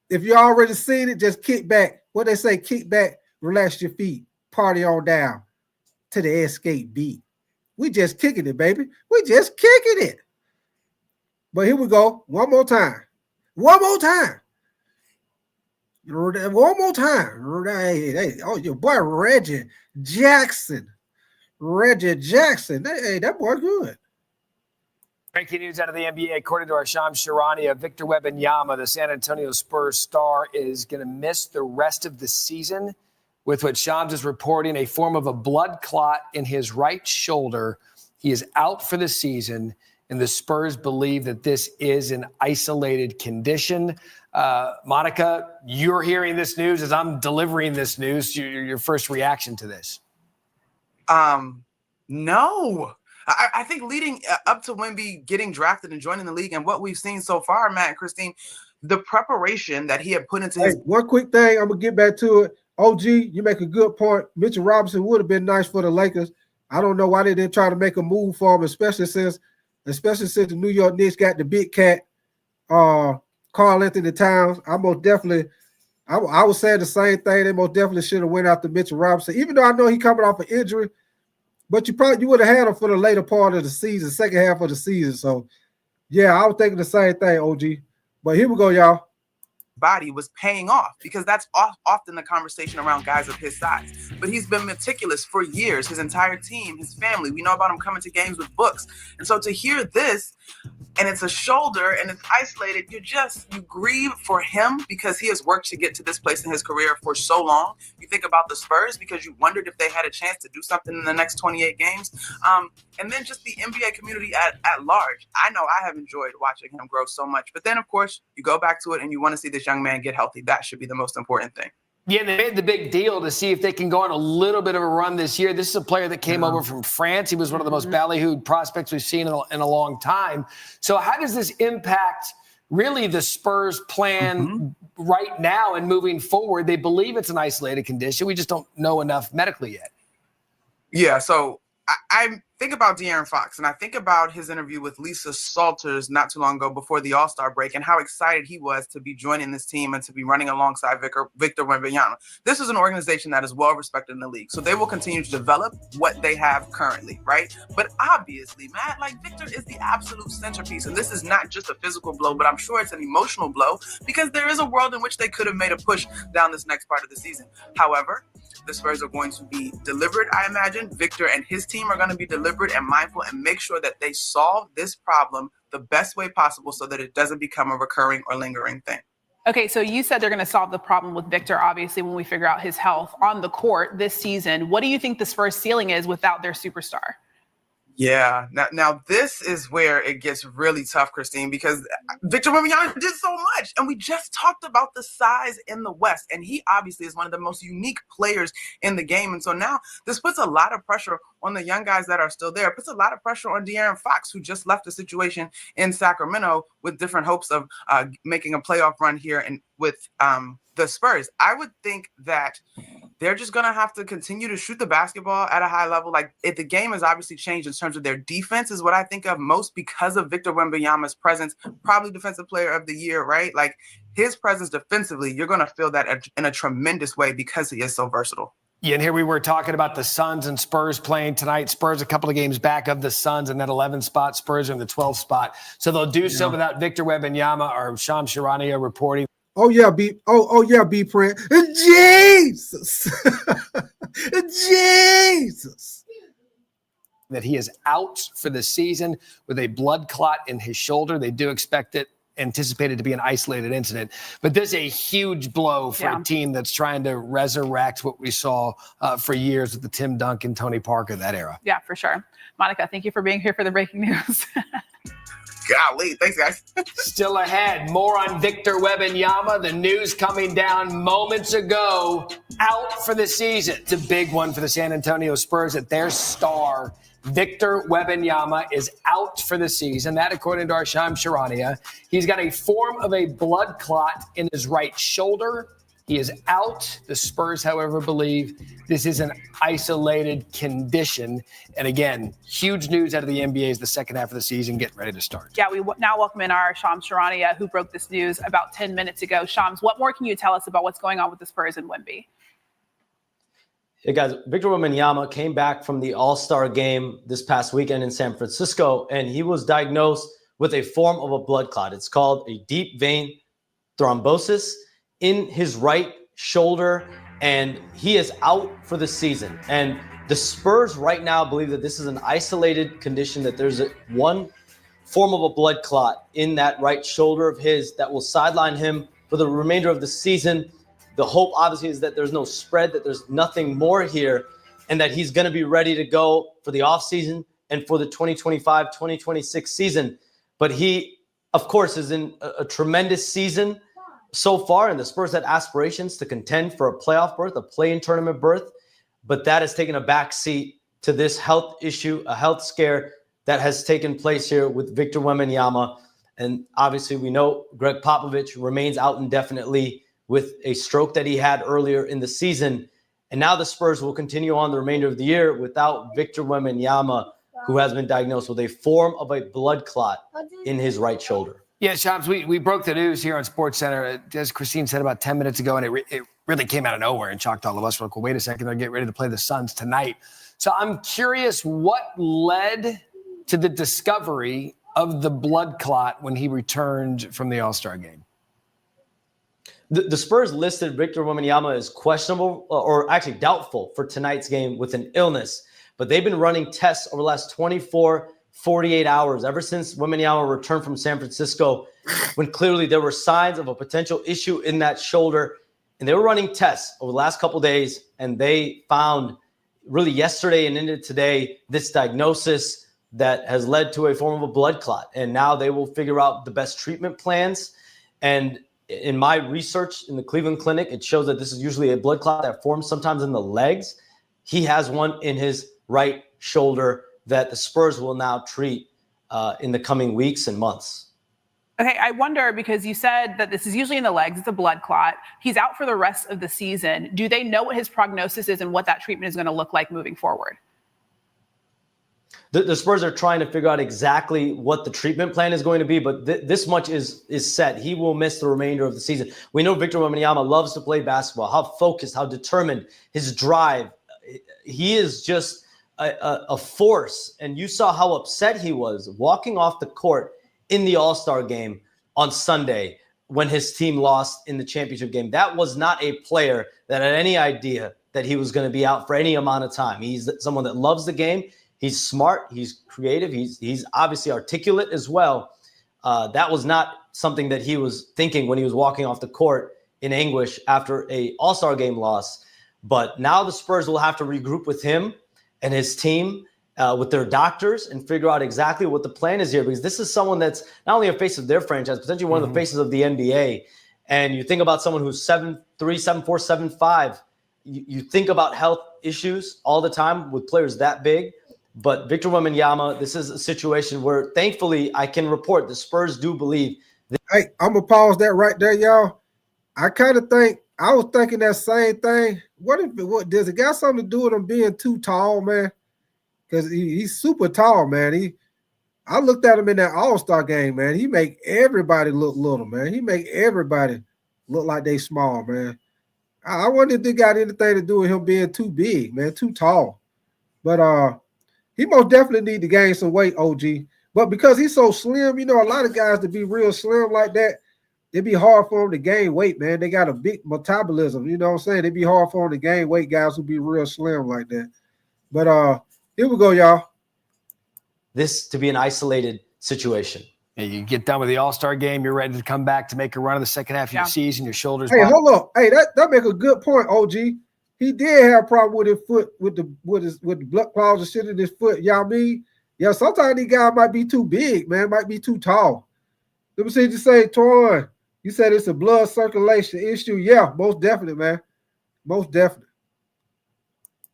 Speaker 1: If you already seen it, just kick back. What they say, kick back, relax your feet, party on down to the escape beat. We just kicking it, baby. We just kicking it. But here we go. One more time. One more time. Hey, oh, your boy Reggie Jackson. Hey, that boy good.
Speaker 2: Breaking news out of the NBA, according to our Shams Charania, Victor Wembanyama, the San Antonio Spurs star, is going to miss the rest of the season with what Shams is reporting, a form of a blood clot in his right shoulder. He is out for the season, and the Spurs believe that this is an isolated condition. Monica, you're hearing this news as I'm delivering this news. Your first reaction to this?
Speaker 3: No. I think leading up to Wemby getting drafted and joining the league and what we've seen so far, Matt and Christine, the preparation that he had put into his...
Speaker 1: One quick thing, I'm going to get back to it. OG, you make a good point. Mitchell Robinson would have been nice for the Lakers. I don't know why they didn't try to make a move for him, especially since the New York Knicks got the big cat, Karl-Anthony Towns. I was saying the same thing. They most definitely should have went after Mitchell Robinson, even though I know he's coming off an injury. But you would have had him for the later part of the season, second half of the season. So, yeah, I was thinking the same thing, OG. But here we go, y'all.
Speaker 3: Body was paying off, because that's often the conversation around guys of his size. But he's been meticulous for years, his entire team, his family. We know about him coming to games with books. And so to hear this, and it's a shoulder and it's isolated, you grieve for him, because he has worked to get to this place in his career for so long. You think about the Spurs because you wondered if they had a chance to do something in the next 28 games. And then just the NBA community at large. I know I have enjoyed watching him grow so much. But then, of course, you go back to it and you want to see this young man get healthy. That should be the most important thing.
Speaker 2: Yeah, they made the big deal to see if they can go on a little bit of a run this year. This is a player that came over from France. He was one of the most ballyhooed prospects we've seen in a long time. So how does this impact really the Spurs' plan right now and moving forward? They believe it's an isolated condition. We just don't know enough medically yet.
Speaker 3: Yeah, so I think about De'Aaron Fox, and I think about his interview with Lisa Salters not too long ago before the All-Star break, and how excited he was to be joining this team and to be running alongside Victor Wembanyama. This is an organization that is well-respected in the league, so they will continue to develop what they have currently, right? But obviously, Matt, Victor is the absolute centerpiece, and this is not just a physical blow, but I'm sure it's an emotional blow, because there is a world in which they could have made a push down this next part of the season. However, the Spurs are going to be deliberate, I imagine. Victor and his team are going to be deliberate and mindful and make sure that they solve this problem the best way possible so that it doesn't become a recurring or lingering thing.
Speaker 4: Okay, so you said they're going to solve the problem with Victor, obviously, when we figure out his health on the court this season. What do you think the Spurs' ceiling is without their superstar?
Speaker 3: Yeah, now this is where it gets really tough, Christine, because Victor Wembanyama did so much, and we just talked about the size in the West, and he obviously is one of the most unique players in the game, and so now this puts a lot of pressure on the young guys that are still there. It puts a lot of pressure on De'Aaron Fox, who just left the situation in Sacramento with different hopes of making a playoff run here and with the Spurs. I would think that they're just going to have to continue to shoot the basketball at a high level. If the game has obviously changed in terms of their defense is what I think of most because of Victor Wembanyama's presence, probably defensive player of the year, right? His presence defensively, you're going to feel that in a tremendous way because he is so versatile.
Speaker 2: Yeah, and here we were talking about the Suns and Spurs playing tonight. Spurs a couple of games back of the Suns in that 11th spot. Spurs are in the 12th spot. So they'll do so without Victor Wembanyama. Or Shams Charania reporting.
Speaker 1: Oh yeah, B print. Jesus. Jesus.
Speaker 2: That he is out for the season with a blood clot in his shoulder. They do expect it anticipated to be an isolated incident, but this is a huge blow for a team that's trying to resurrect what we saw for years with the Tim Duncan, Tony Parker, that era.
Speaker 4: Yeah, for sure. Monica, thank you for being here for the breaking news.
Speaker 3: Golly, thanks, guys.
Speaker 2: Still ahead, more on Victor Wembanyama. The news coming down moments ago, out for the season. It's a big one for the San Antonio Spurs that their star, Victor Wembanyama, is out for the season. That, according to our Shams Charania, he's got a form of a blood clot in his right shoulder. He is out. The Spurs, however, believe this is an isolated condition. And again, huge news out of the NBA is the second half of the season getting ready to start.
Speaker 4: Yeah, we now welcome in our Shams Charania, who broke this news about 10 minutes ago. Shams, what more can you tell us about what's going on with the Spurs and Wemby?
Speaker 5: Hey guys, Victor Wembanyama came back from the All-Star game this past weekend in San Francisco, and he was diagnosed with a form of a blood clot. It's called a deep vein thrombosis in his right shoulder, and he is out for the season. And the Spurs right now believe that this is an isolated condition, that there's one form of a blood clot in that right shoulder of his that will sideline him for the remainder of the season. The hope, obviously, is that there's no spread, that there's nothing more here, and that he's going to be ready to go for the offseason and for the 2025-2026 season. But he, of course, is in a tremendous season so far, and the Spurs had aspirations to contend for a playoff berth, a play-in tournament berth, but that has taken a back seat to this health issue, a health scare that has taken place here with Victor Wembanyama. And obviously we know Greg Popovich remains out indefinitely with a stroke that he had earlier in the season. And now the Spurs will continue on the remainder of the year without Victor Wembanyama, who has been diagnosed with a form of a blood clot in his right shoulder.
Speaker 2: Yeah, Shams, we broke the news here on SportsCenter, as Christine said about 10 minutes ago, and it really came out of nowhere and shocked all of us. We're like, well, wait a second, they're getting ready to play the Suns tonight. So I'm curious what led to the discovery of the blood clot when he returned from the All-Star game.
Speaker 5: The Spurs listed Victor Wembanyama as questionable, or actually doubtful, for tonight's game with an illness. But they've been running tests over the last 48 hours, ever since Wembanyama returned from San Francisco, when clearly there were signs of a potential issue in that shoulder. And they were running tests over the last couple of days, and they found really yesterday and into today this diagnosis that has led to a form of a blood clot. And now they will figure out the best treatment plans. And in my research in the Cleveland Clinic, it shows that this is usually a blood clot that forms sometimes in the legs. He has one in his right shoulder that the Spurs will now treat in the coming weeks and months.
Speaker 4: Okay, I wonder, because you said that this is usually in the legs, it's a blood clot. He's out for the rest of the season. Do they know what his prognosis is and what that treatment is going to look like moving forward?
Speaker 5: The Spurs are trying to figure out exactly what the treatment plan is going to be, but this much is set. He will miss the remainder of the season. We know Victor Wembanyama loves to play basketball, how focused, how determined, his drive. He is just a force. And you saw how upset he was walking off the court in the All-Star game on Sunday when his team lost in the championship game. That was not a player that had any idea that he was going to be out for any amount of time. He's someone that loves the game. He's smart. He's creative. He's obviously articulate as well. That was not something that he was thinking when he was walking off the court in anguish after a All-Star game loss. But now the Spurs will have to regroup with him and his team, with their doctors, and figure out exactly what the plan is here, because this is someone that's not only a face of their franchise, potentially one of the faces of the NBA. And you think about someone who's 7'3", 7'4", 7'5". You think about health issues all the time with players that big. But Victor Wembanyama, this is a situation where, thankfully, I can report the Spurs do believe that.
Speaker 1: Hey, I'm going to pause that right there, y'all. I was thinking that same thing. What does it got something to do with him being too tall, man? Because he's super tall, man. I looked at him in that All-Star game, man. He make everybody look little, man. He make everybody look like they small, man. I wonder if it got anything to do with him being too big, man, too tall. But he most definitely need to gain some weight, OG. But because he's so slim, a lot of guys to be real slim like that, it'd be hard for them to gain weight, man. They got a big metabolism, you know what I'm saying? It'd be hard for them to gain weight, guys who be real slim like that. But here we go, y'all.
Speaker 5: This to be an isolated situation.
Speaker 2: Yeah, you get done with the All-Star game, you're ready to come back to make a run of the second half of your season, your shoulders.
Speaker 1: Hey, hold up. Hey, that make a good point, OG. He did have a problem with his foot, with the blood clots and shit in his foot. Y'all mean? Yeah, sometimes these guys might be too big, man, might be too tall. Let me see you say, Torin. You said it's a blood circulation issue. Yeah, most definitely, man. Most definitely.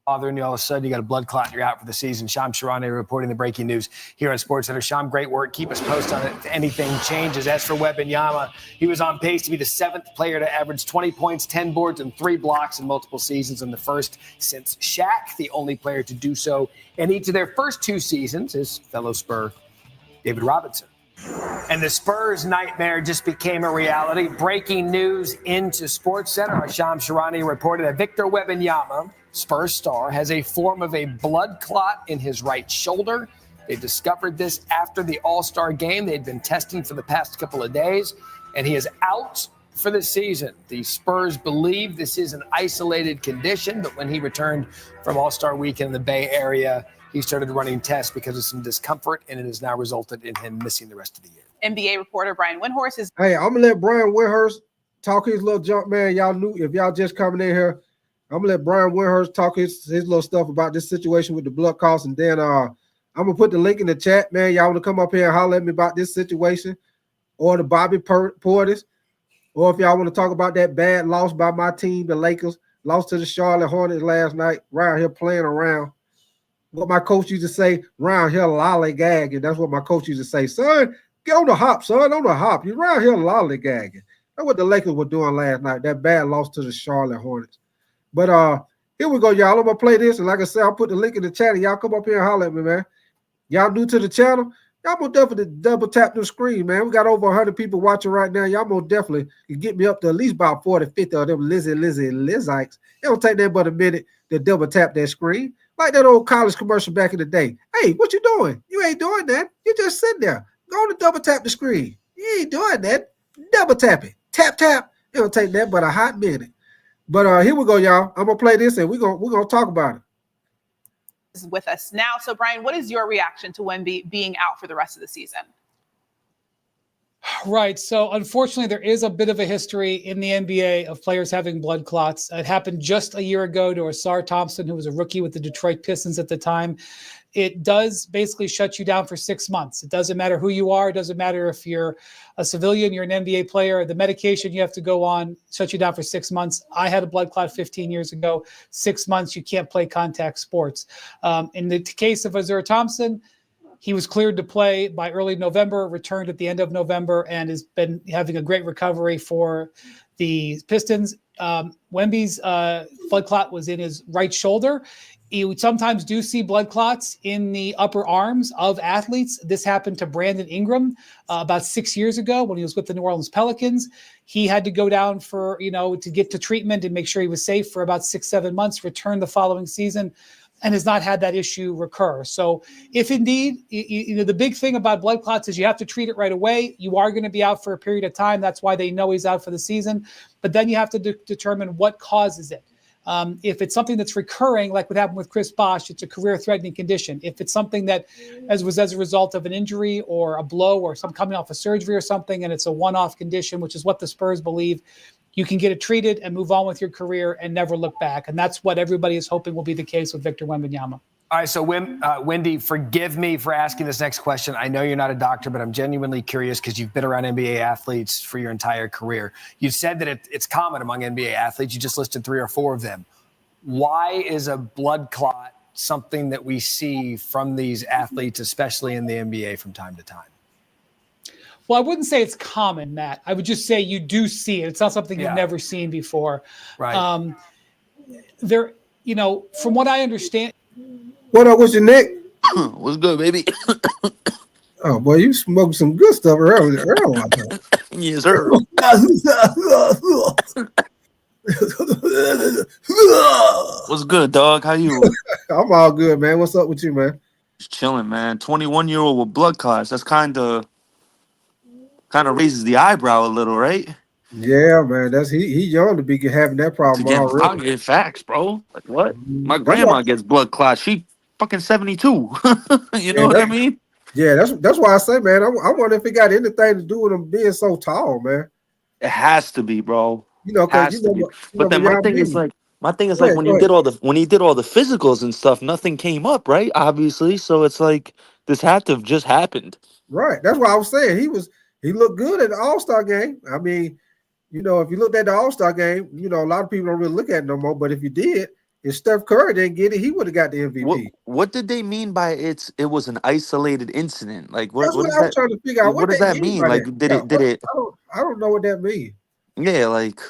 Speaker 2: Bothering you all of a sudden, you got a blood clot and you're out for the season. Shams Charania reporting the breaking news here on SportsCenter. Sham, great work. Keep us posted on it if anything changes. As for Wembanyama, he was on pace to be the 7th player to average 20 points, 10 boards, and 3 blocks in multiple seasons, and the first since Shaq, the only player to do so in each of their first 2 seasons, his fellow Spur, David Robinson. And the Spurs nightmare just became a reality. Breaking news into SportsCenter. Shams Charania reported that Victor Wembanyama, Spurs star, has a form of a blood clot in his right shoulder. They discovered this after the All-Star game. They'd been testing for the past couple of days, and he is out for the season. The Spurs believe this is an isolated condition, but when he returned from All-Star Weekend in the Bay Area, he started running tests because of some discomfort, and it has now resulted in him missing the rest of the year.
Speaker 4: NBA reporter Brian Windhorst is.
Speaker 1: Hey, I'm gonna let Brian Windhorst talk his little junk, man. Y'all knew if y'all just coming in here, I'm gonna let Brian Windhorst talk his little stuff about this situation with the blood costs, and then I'm gonna put the link in the chat, man. Y'all want to come up here and holler at me about this situation, or the Bobby Portis, or if y'all want to talk about that bad loss by my team, the Lakers, lost to the Charlotte Hornets last night, around here playing around. What my coach used to say, around here lollygagging. That's what my coach used to say. Son, get on the hop, son, on the hop. You're around here lollygagging. That's what the Lakers were doing last night, that bad loss to the Charlotte Hornets. But here we go, y'all. I'm going to play this. And like I said, I'll put the link in the chat. And y'all come up here and holler at me, man. Y'all new to the channel? Y'all most definitely double tap the screen, man. We got over 100 people watching right now. Y'all most definitely can get me up to at least about 40, 50 of them Lizzites. It don't take that but a minute to double tap that screen. Like that old college commercial back in the day. Hey, what you doing? You ain't doing that. You just sitting there. Go on and double tap the screen. You ain't doing that. Double tap it. Tap, tap. It don't take that but a hot minute. But here we go, y'all. I'm gonna play this and we're gonna talk about it.
Speaker 4: Is with us now. So, Brian, what is your reaction to Wemby being out for the rest of the season?
Speaker 6: Right. So unfortunately, there is a bit of a history in the NBA of players having blood clots. It happened just a year ago to Asar Thompson, who was a rookie with the Detroit Pistons at the time. It does basically shut you down for 6 months. It doesn't matter who you are. It doesn't matter if you're a civilian, you're an NBA player. The medication you have to go on shuts you down for 6 months. I had a blood clot 15 years ago. 6 months, you can't play contact sports. In the case of Asar Thompson, he was cleared to play by early November, returned at the end of November, and has been having a great recovery for the Pistons. Wemby's blood clot was in his right shoulder. You sometimes do see blood clots in the upper arms of athletes. This happened to Brandon Ingram about 6 years ago when he was with the New Orleans Pelicans. He had to go down for, to get to treatment and make sure he was safe for about 6-7 months, return the following season, and has not had that issue recur. So if indeed, the big thing about blood clots is you have to treat it right away. You are going to be out for a period of time. That's why they know he's out for the season. But then you have to determine what causes it. If it's something that's recurring, like what happened with Chris Bosh, it's a career-threatening condition. If it's something that was as a result of an injury or a blow or some coming off a surgery or something, and it's a one-off condition, which is what the Spurs believe, you can get it treated and move on with your career and never look back. And that's what everybody is hoping will be the case with Victor Wembanyama.
Speaker 2: All right, so Wendy, forgive me for asking this next question. I know you're not a doctor, but I'm genuinely curious because you've been around NBA athletes for your entire career. You said that it's common among NBA athletes. You just listed 3 or 4 of them. Why is a blood clot something that we see from these athletes, especially in the NBA from time to time?
Speaker 6: Well, I wouldn't say it's common, Matt. I would just say you do see it. It's not something you've never seen before.
Speaker 2: Right.
Speaker 6: From what I understand.
Speaker 1: What up with your neck?
Speaker 9: What's good, baby?
Speaker 1: Oh, boy, you smoked some good stuff earlier.
Speaker 9: Yes, sir. What's good, dog? How you?
Speaker 1: I'm all good, man. What's up with you, man?
Speaker 9: Just chilling, man. 21-year-old with blood clots. That's kind of raises the eyebrow a little, right?
Speaker 1: Yeah, man. That's he young to be having that problem already.
Speaker 9: I'll get facts, bro. Like what? My grandma gets blood clots. She fucking 72. You know what I mean?
Speaker 1: Yeah, that's why I say, man. I wonder if it got anything to do with him being so tall, man.
Speaker 9: It has to be, bro.
Speaker 1: Because
Speaker 9: but then my thing is like when he did all the physicals and stuff, nothing came up, right? Obviously, so it's like this had to have just happened.
Speaker 1: Right. That's what I was saying. He looked good at the All-Star game. I mean, if you looked at the All-Star game, a lot of people don't really look at it no more. But if you did, if Steph Curry didn't get it, he would have got the MVP.
Speaker 9: What did they mean by it was an isolated incident? Like what?
Speaker 1: That's
Speaker 9: What
Speaker 1: what
Speaker 9: is
Speaker 1: I was
Speaker 9: that?
Speaker 1: trying to figure out.
Speaker 9: What does that mean? Like did it?
Speaker 1: I don't know what that means.
Speaker 9: Yeah, like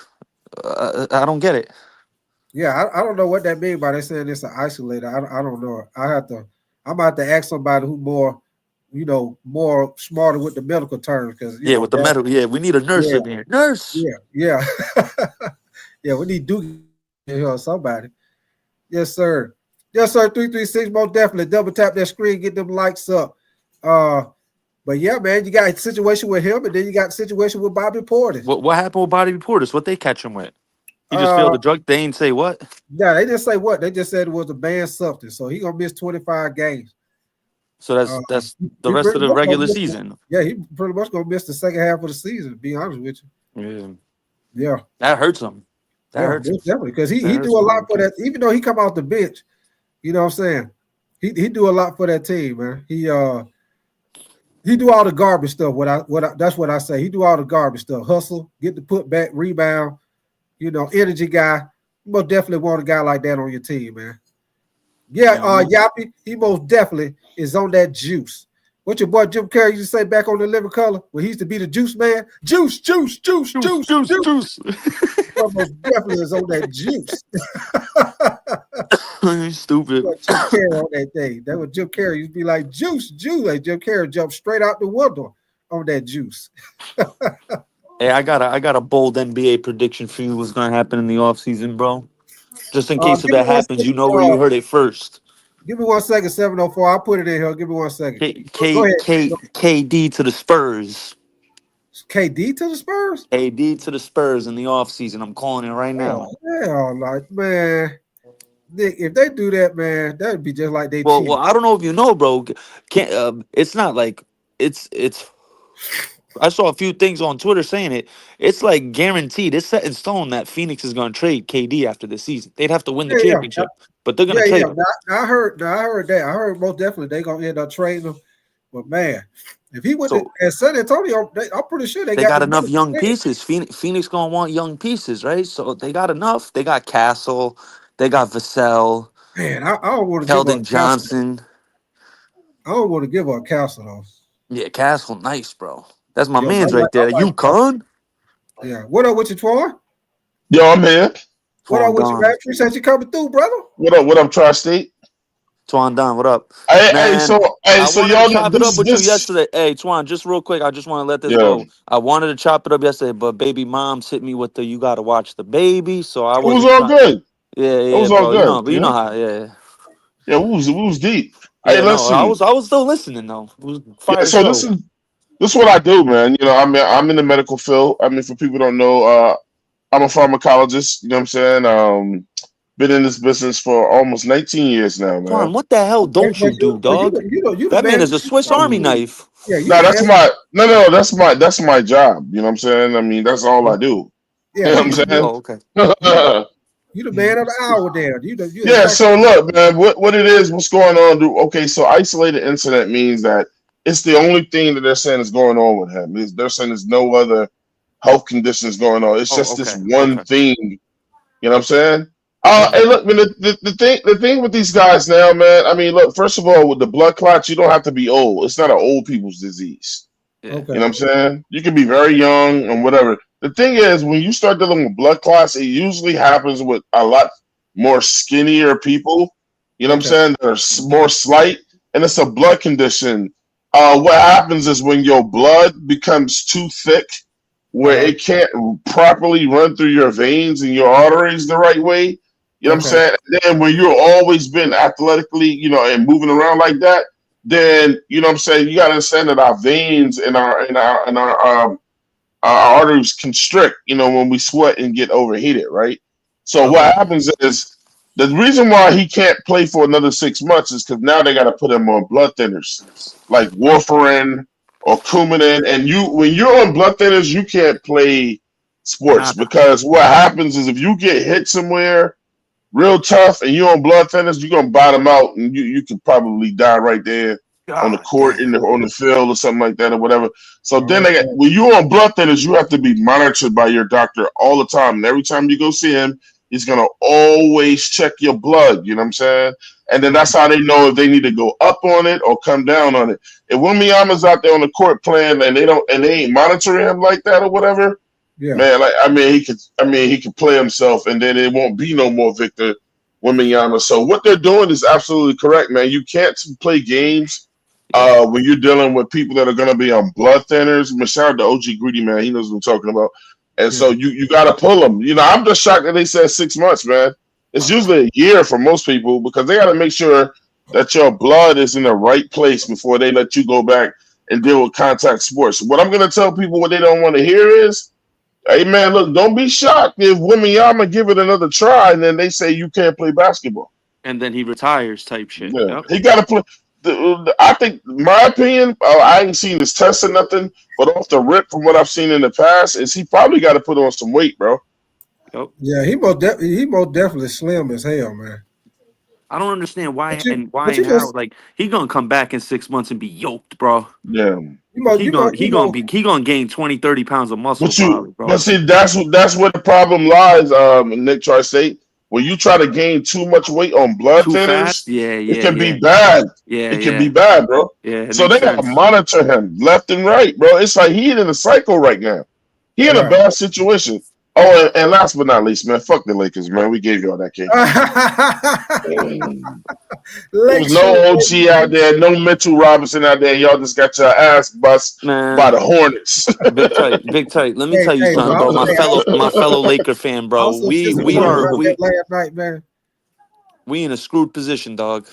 Speaker 9: I don't get it.
Speaker 1: Yeah, I don't know what that means by they saying it's an isolator. I don't know. I'm about to ask somebody who more smarter with the medical terms because
Speaker 9: with the medical. Yeah, we need a nurse in here. Nurse.
Speaker 1: Yeah. Yeah, we need Duke in here or somebody. Yes, sir. Yes, sir. 336. Most definitely double tap that screen, get them likes up. But yeah, man, you got a situation with him, and then you got a situation with Bobby Portis.
Speaker 9: What happened with Bobby Portis? What they catch him with? He just failed the drug. They ain't say what.
Speaker 1: Yeah, they didn't say what. They just said it was a banned substance. So he gonna miss 25 games.
Speaker 9: So that's the rest of the regular season.
Speaker 1: Yeah, he pretty much gonna miss the second half of the season. To be honest with you. Yeah.
Speaker 9: That hurts him. That hurts him.
Speaker 1: Definitely, because he do a lot for that. Even though he come off the bench, you know what I'm saying? He do a lot for that team, man. He do all the garbage stuff. That's what I say. He do all the garbage stuff. Hustle, get the put back, rebound. You know, energy guy. You most definitely want a guy like that on your team, man. Yeah, Yappy, he most definitely is on that juice. What your boy Jim Carrey used to say back on the Living Color when he used to be the juice man? Juice.
Speaker 9: Juice.
Speaker 1: Most definitely is on that juice.
Speaker 9: Stupid.
Speaker 1: Jim Carrey on that thing. That was Jim Carrey used to be like juice. Like Jim Carrey jumped straight out the window on that juice.
Speaker 9: Hey, I got a bold NBA prediction for you. What's gonna happen in the offseason, bro? Just in case if that happens, you know where you heard it first.
Speaker 1: Give me 1 second, 704. I'll put it in here. Give me 1 second.
Speaker 9: KD to the Spurs.
Speaker 1: KD to the Spurs?
Speaker 9: KD to the Spurs in the offseason. I'm calling it right now.
Speaker 1: Hell, like, man. Nick, if they do that, man, that would be just like they
Speaker 9: Well, I don't know if you know, bro. It's not like it's I saw a few things on Twitter saying it. It's like guaranteed. It's set in stone that Phoenix is going to trade KD after the season. They'd have to win the championship, but they're going to trade him.
Speaker 1: I heard that. I heard most definitely they're going to end up trading him. But man, if he went to San Antonio, I'm pretty sure they
Speaker 9: got enough young pieces. Phoenix going to want young pieces, right? So they got enough. They got Castle. They got Vassell.
Speaker 1: Man, I don't want to
Speaker 9: Keldon Johnson.
Speaker 1: I don't want to give up Castle though.
Speaker 9: Yeah, Castle, nice, bro. That's my man's right there. UConn?
Speaker 1: Yeah. What up with you, Twan?
Speaker 10: Yo, I'm here.
Speaker 1: What up with you, man? Appreciate you coming through, brother.
Speaker 10: What up, Tri-State?
Speaker 9: Twan Don, what up?
Speaker 10: Hey, so y'all
Speaker 9: chop it up with you yesterday. Hey, Twan, just real quick, I just want to let this go. I wanted to chop it up yesterday, but baby moms hit me with the you gotta watch the baby. So I was
Speaker 10: all good.
Speaker 9: Yeah,
Speaker 10: it was all good.
Speaker 9: You know how, yeah.
Speaker 10: Yeah, we was deep.
Speaker 9: Yeah,
Speaker 10: hey, listen.
Speaker 9: I was still listening though.
Speaker 10: So this is what I do, man. You know, I'm in the medical field. I mean, for people who don't know, I'm a pharmacologist. You know what I'm saying? Been in this business for almost 19 years now, man.
Speaker 9: Come what the hell don't you do, dog? That man is a Swiss Army knife.
Speaker 1: Yeah,
Speaker 10: that's my job. You know what I'm saying? I mean, that's all I do.
Speaker 1: Yeah,
Speaker 10: you know what I'm saying?
Speaker 9: Oh, okay.
Speaker 1: You the man of the hour there.
Speaker 10: Yeah, so look, man, what it is, what's going on? Okay, so isolated incident means that it's the only thing that they're saying is going on with him. They're saying there's no other health conditions going on. It's just this one thing. You know what I'm saying? Hey, look, man, the thing with these guys now, man, I mean, look, first of all, with the blood clots, you don't have to be old. It's not an old people's disease.
Speaker 9: Yeah.
Speaker 10: You know what I'm saying? You can be very young and whatever. The thing is, when you start dealing with blood clots, it usually happens with a lot more skinnier people. You know what I'm saying? That are more slight, and it's a blood condition. What happens is when your blood becomes too thick, where it can't properly run through your veins and your arteries the right way. You know what I'm saying? And then when you're always been athletically, you know, and moving around like that, then you know what I'm saying, you gotta understand that our veins and our arteries constrict, you know, when we sweat and get overheated, right? So what happens is the reason why he can't play for another 6 months is because now they got to put him on blood thinners like warfarin or Coumadin. And when you're on blood thinners, you can't play sports because what happens is if you get hit somewhere real tough and you're on blood thinners, you're gonna bottom out and you could probably die right there on the court on the field or something like that or whatever. So then when you're on blood thinners, you have to be monitored by your doctor all the time. And every time you go see him, he's gonna always check your blood. You know what I'm saying? And then that's how they know if they need to go up on it or come down on it. If Wembanyama's out there on the court playing and they ain't monitoring him like that or whatever, man, like he could play himself and then it won't be no more Victor Wembanyama. So what they're doing is absolutely correct, man. You can't play games when you're dealing with people that are going to be on blood thinners. Shout out to OG Greedy, man. He knows what I'm talking about. And so you got to pull them. You know, I'm just shocked that they said 6 months, man. It's usually a year for most people because they got to make sure that your blood is in the right place before they let you go back and deal with contact sports. What I'm gonna tell people what they don't want to hear is, hey man, look, don't be shocked if Wembanyama give it another try and then they say you can't play basketball.
Speaker 9: And then he retires type shit.
Speaker 10: Yeah,
Speaker 9: Yep.
Speaker 10: he got to play. I think, my opinion, I ain't seen his test or nothing, but off the rip from what I've seen in the past, is he probably got to put on some weight, bro.
Speaker 9: Yep.
Speaker 1: Yeah, he most definitely slim as hell, man.
Speaker 9: I don't understand why
Speaker 1: But you-
Speaker 9: and why
Speaker 1: but you
Speaker 9: and how.
Speaker 1: just-
Speaker 9: Like he gonna come back in 6 months and be yoked, bro.
Speaker 10: Yeah.
Speaker 9: He gonna gain 20, 30 pounds of muscle, probably, bro.
Speaker 10: But see, that's where the problem lies, Nick Tri-State. When you try to gain too much weight on blood
Speaker 9: Too
Speaker 10: thinners,
Speaker 9: fast? Yeah,
Speaker 10: it can
Speaker 9: yeah.
Speaker 10: be bad.
Speaker 9: Yeah,
Speaker 10: It can be bad, bro.
Speaker 9: Yeah, it
Speaker 10: So
Speaker 9: makes
Speaker 10: they got to
Speaker 9: sense.
Speaker 10: monitor him left and right, bro. It's like he in a cycle right now. He in a
Speaker 1: Right.
Speaker 10: bad situation. Oh, and last but not least, man, fuck the Lakers, man. We gave y'all that cake. There was no OG out there, no Mitchell Robinson out there. Y'all just got your ass bust
Speaker 9: Man.
Speaker 10: by the Hornets.
Speaker 9: Big tight. Let me
Speaker 1: Hey,
Speaker 9: tell you
Speaker 1: hey,
Speaker 9: something,
Speaker 1: bro,
Speaker 9: bro.
Speaker 1: hey,
Speaker 9: My fellow Laker fan, bro.
Speaker 1: Also,
Speaker 9: We
Speaker 1: last night, man.
Speaker 9: in a screwed position, dog.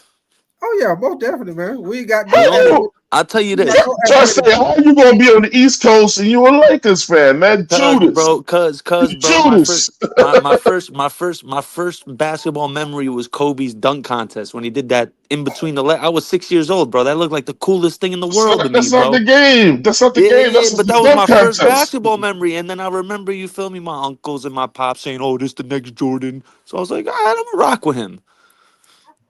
Speaker 1: Oh yeah, most definitely, man. We got
Speaker 10: Hell,
Speaker 9: I'll tell you this.
Speaker 10: Trust me, how you gonna be on the East Coast and you a Lakers fan, man? Judas,
Speaker 9: Bro, cause bro,
Speaker 10: Judas.
Speaker 9: my first basketball memory was Kobe's dunk contest when he did that in between the I was 6 years old, bro. That looked like the coolest thing in the world to me,
Speaker 10: That's not
Speaker 9: bro.
Speaker 10: the game. That's not the game. That's
Speaker 9: But
Speaker 10: the
Speaker 9: that was my
Speaker 10: dunk
Speaker 9: first
Speaker 10: contest.
Speaker 9: basketball memory. And then I remember, you feel me, my uncles and my pops saying, "Oh, this the next Jordan." So I was like, all right, I'm gonna rock with him.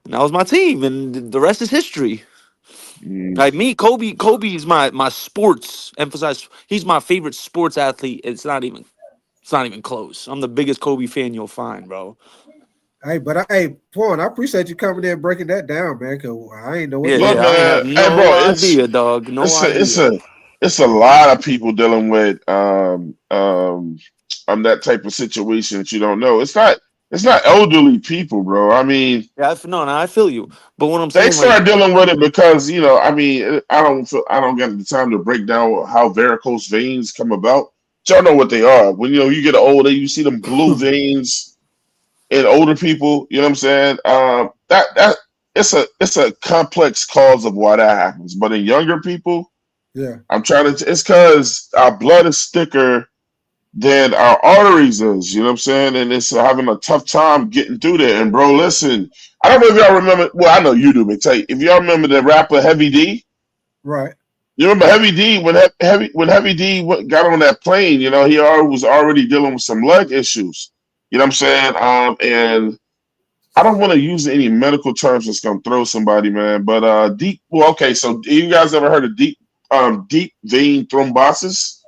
Speaker 9: And that was my team, and the rest is history. Like me, Kobe is my sports emphasize. He's my favorite sports athlete. It's not even close. I'm the biggest Kobe fan you'll find, bro.
Speaker 1: Hey, but Point, I appreciate you coming in and breaking that down, man. Cause I ain't know what.
Speaker 10: Look,
Speaker 9: I have
Speaker 10: man.
Speaker 9: no
Speaker 10: Hey, bro,
Speaker 9: idea, dog. No idea.
Speaker 10: It's a lot of people dealing with that type of situation that you don't know. It's not elderly people, bro. I mean,
Speaker 9: Yeah, I feel you. But what I'm
Speaker 10: they
Speaker 9: saying,
Speaker 10: start dealing with it because I mean, I don't get the time to break down how varicose veins come about. Y'all know what they are. When you get older, you see them blue veins in older people. You know what I'm saying? That it's a complex cause of why that happens. But in younger people,
Speaker 1: yeah,
Speaker 10: it's because our blood is thicker than our arteries is, you know what I'm saying? And it's having a tough time getting through there. And bro, listen, I don't know if y'all remember. Well, I know you do, but if y'all remember the rapper Heavy D,
Speaker 1: right.
Speaker 10: You remember Heavy D when Heavy D got on that plane? He was already dealing with some leg issues. You know what I'm saying? And I don't want to use any medical terms that's gonna throw somebody, man. But deep. Well, okay. So you guys ever heard of deep vein thrombosis?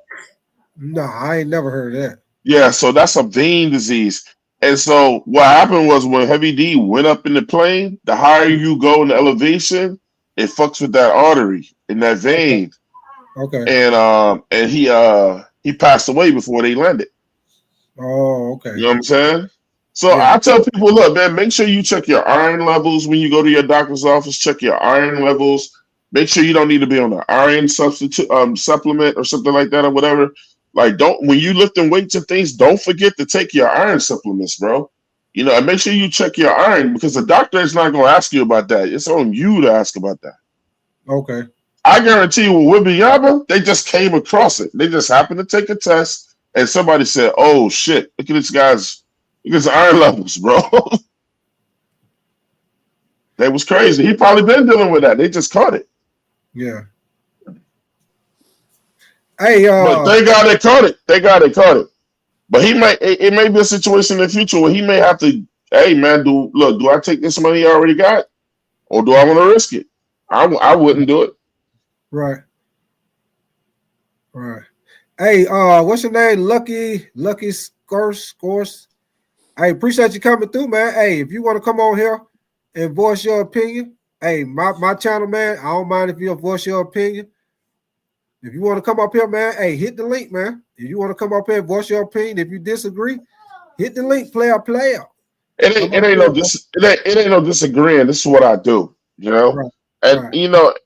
Speaker 1: No, I ain't never heard of that.
Speaker 10: Yeah, so that's a vein disease. And so what happened was when Heavy D went up in the plane, the higher you go in the elevation, it fucks with that artery in that vein.
Speaker 1: Okay.
Speaker 10: And he passed away before they landed.
Speaker 1: Oh, okay.
Speaker 10: You know what I'm saying? So
Speaker 1: Yeah.
Speaker 10: I tell people, look, man, make sure you check your iron levels when you go to your doctor's office. Check your iron levels. Make sure you don't need to be on an iron supplement or something like that or whatever. Like, when you lifting weights and things, don't forget to take your iron supplements, bro. And make sure you check your iron because the doctor is not going to ask you about that. It's on you to ask about that.
Speaker 1: Okay.
Speaker 10: I guarantee you with Wembanyama, they just came across it. They just happened to take a test and somebody said, "Oh shit, look at this guy's iron levels, bro." That was crazy. He probably been dealing with that. They just caught it.
Speaker 1: Yeah. Hey,
Speaker 10: but thank God they caught it. But it may be a situation in the future where he may have to, hey man, do I take this money I already got? Or do I want to risk it? I wouldn't do it.
Speaker 1: Right. Hey, what's your name? Lucky Scores. Hey, appreciate you coming through, man. Hey, if you want to come on here and voice your opinion, hey, my channel, man, I don't mind if you voice your opinion. If you want to come up here, man, hey, hit the link, man. If you want to come up here and voice your opinion, if you disagree, hit the link, player.
Speaker 10: It ain't no disagreeing. This is what I do,
Speaker 1: Right.
Speaker 10: And
Speaker 1: right.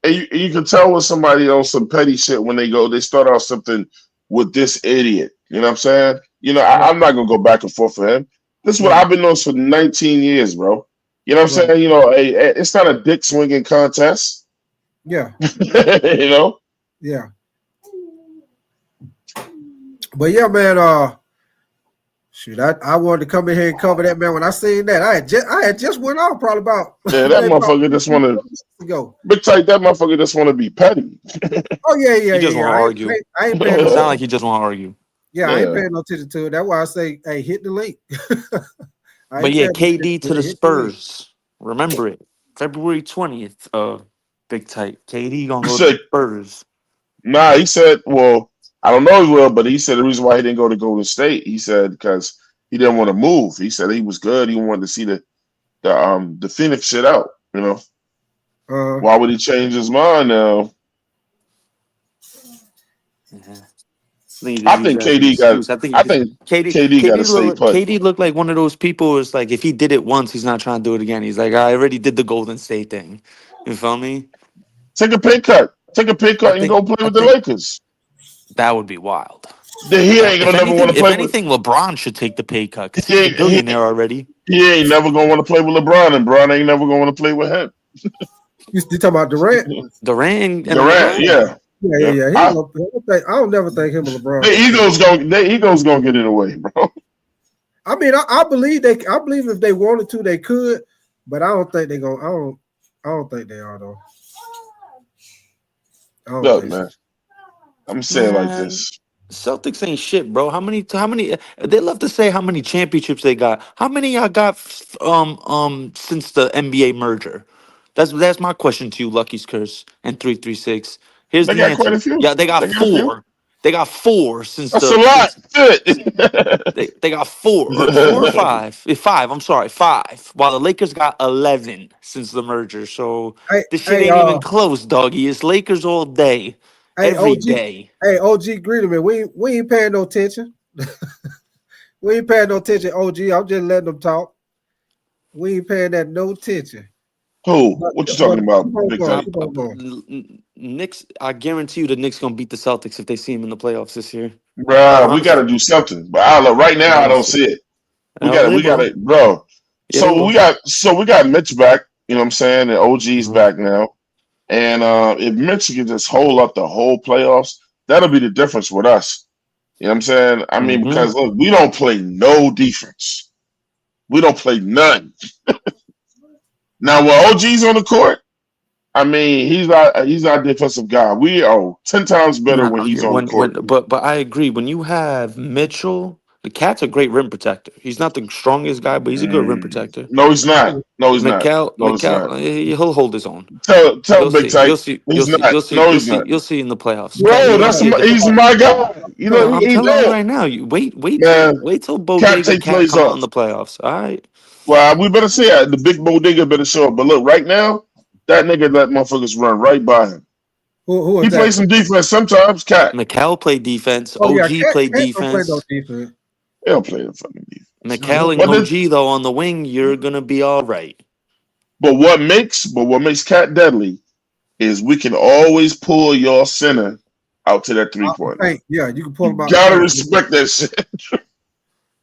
Speaker 10: And you can tell when somebody on some petty shit when they start off something with this idiot. You know what I'm saying? I'm not gonna go back and forth for him. This is what I've been doing for 19 years, bro. You know what I'm saying? It's not a dick swinging contest.
Speaker 1: Yeah. Yeah. But yeah, man. Shoot, I wanted to come in here and cover that, man. When I seen that, I had just went off probably about
Speaker 10: Yeah, that motherfucker just want to
Speaker 1: go.
Speaker 10: Big tight. That motherfucker just want to be petty.
Speaker 1: Oh yeah.
Speaker 9: He just want to argue.
Speaker 1: I ain't paying
Speaker 9: It
Speaker 1: no
Speaker 9: sound like he just want to argue.
Speaker 1: Yeah, I ain't paying no attention to it. That's why I say, hey, hit the link.
Speaker 9: But yeah, KD to the Spurs. Remember it. February 20th. Big tight. KD gonna go to the Spurs.
Speaker 10: Nah, he said, well, I don't know as well, but he said the reason why he didn't go to Golden State, he said because he didn't want to move. He said he was good. He wanted to see the Phoenix shit out, you know. Why would he change his mind now? I think KD got to stay put.
Speaker 9: KD looked like one of those people. It's like if he did it once, he's not trying to do it again. He's like, I already did the Golden State thing. You feel me?
Speaker 10: Take a pay cut. Take a pay cut and go play with the Lakers.
Speaker 9: That would be wild.
Speaker 10: He ain't gonna never want to play.
Speaker 9: If anything, LeBron should take the pay cut because he's a billionaire already.
Speaker 10: He ain't never gonna want to play with LeBron, and LeBron ain't never gonna want to play with him.
Speaker 1: You talking about Durant?
Speaker 10: Durant, yeah.
Speaker 1: I don't never think him and LeBron.
Speaker 10: The ego's gonna get in the way, bro.
Speaker 1: I mean, I believe if they wanted to, they could, but I don't think they're gonna. I don't think they are though.
Speaker 10: Look, man. I'm saying like this.
Speaker 9: Celtics ain't shit, bro. How many? They love to say how many championships they got. How many y'all got since the NBA merger? That's my question to you, Lucky's Curse and 336. Here's the answer.
Speaker 10: Quite a few.
Speaker 9: Yeah, they got four. They got four since
Speaker 10: That's a lot.
Speaker 9: They got four or five. Five. I'm sorry, five. While the Lakers got 11 since the merger. So this shit ain't even close, doggy. It's Lakers all day. Every day.
Speaker 1: Hey, OG Greeterman, we ain't paying no attention. We ain't paying no attention, OG. I'm just letting them talk. We ain't paying that no attention.
Speaker 10: Who? What you talking about? Big
Speaker 9: Knicks, I guarantee you the Knicks gonna beat the Celtics if they see him in the playoffs this year.
Speaker 10: Bruh, we gotta do something. But right now I don't see it. We got it, bro. So we got Mitch back, you know what I'm saying? And OG's back now. And if Mitch can just hold up the whole playoffs, that'll be the difference with us. You know what I'm saying? I mean, because look, we don't play no defense. We don't play none. Now, when OG's on the court, I mean, he's our defensive guy. We are 10 times better when he's on the court.
Speaker 9: But I agree. When you have Mitchell, the Cat's a great rim protector. He's not the strongest guy, but he's a good rim protector.
Speaker 10: No, he's not. No, he's not.
Speaker 9: He'll hold his own.
Speaker 10: Tell Big Tight.
Speaker 9: You'll see in the playoffs.
Speaker 10: Bro, he's my guy. You know,
Speaker 9: I'm telling you right now. You wait till Bodega can't come out in the playoffs. All right.
Speaker 10: Well, we better see it. The big Bodega better show up. But look, right now, that nigga let motherfuckers run right by him. He plays some defense sometimes. Cat.
Speaker 9: Mikal played defense. OG played defense.
Speaker 10: They don't play the fucking defense.
Speaker 9: Mikal and OG though on the wing, you're gonna be all right.
Speaker 10: But what makes Cat deadly is we can always pull your center out to that 3-pointer.
Speaker 1: Yeah, you can pull him out.
Speaker 10: You gotta respect that shit.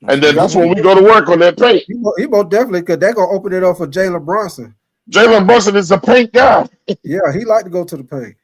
Speaker 10: And then that's when we go to work on that paint.
Speaker 1: He most definitely, because they're gonna open it up for Jalen Brunson.
Speaker 10: Jalen Brunson is a paint guy.
Speaker 1: Yeah, he like to go to the paint.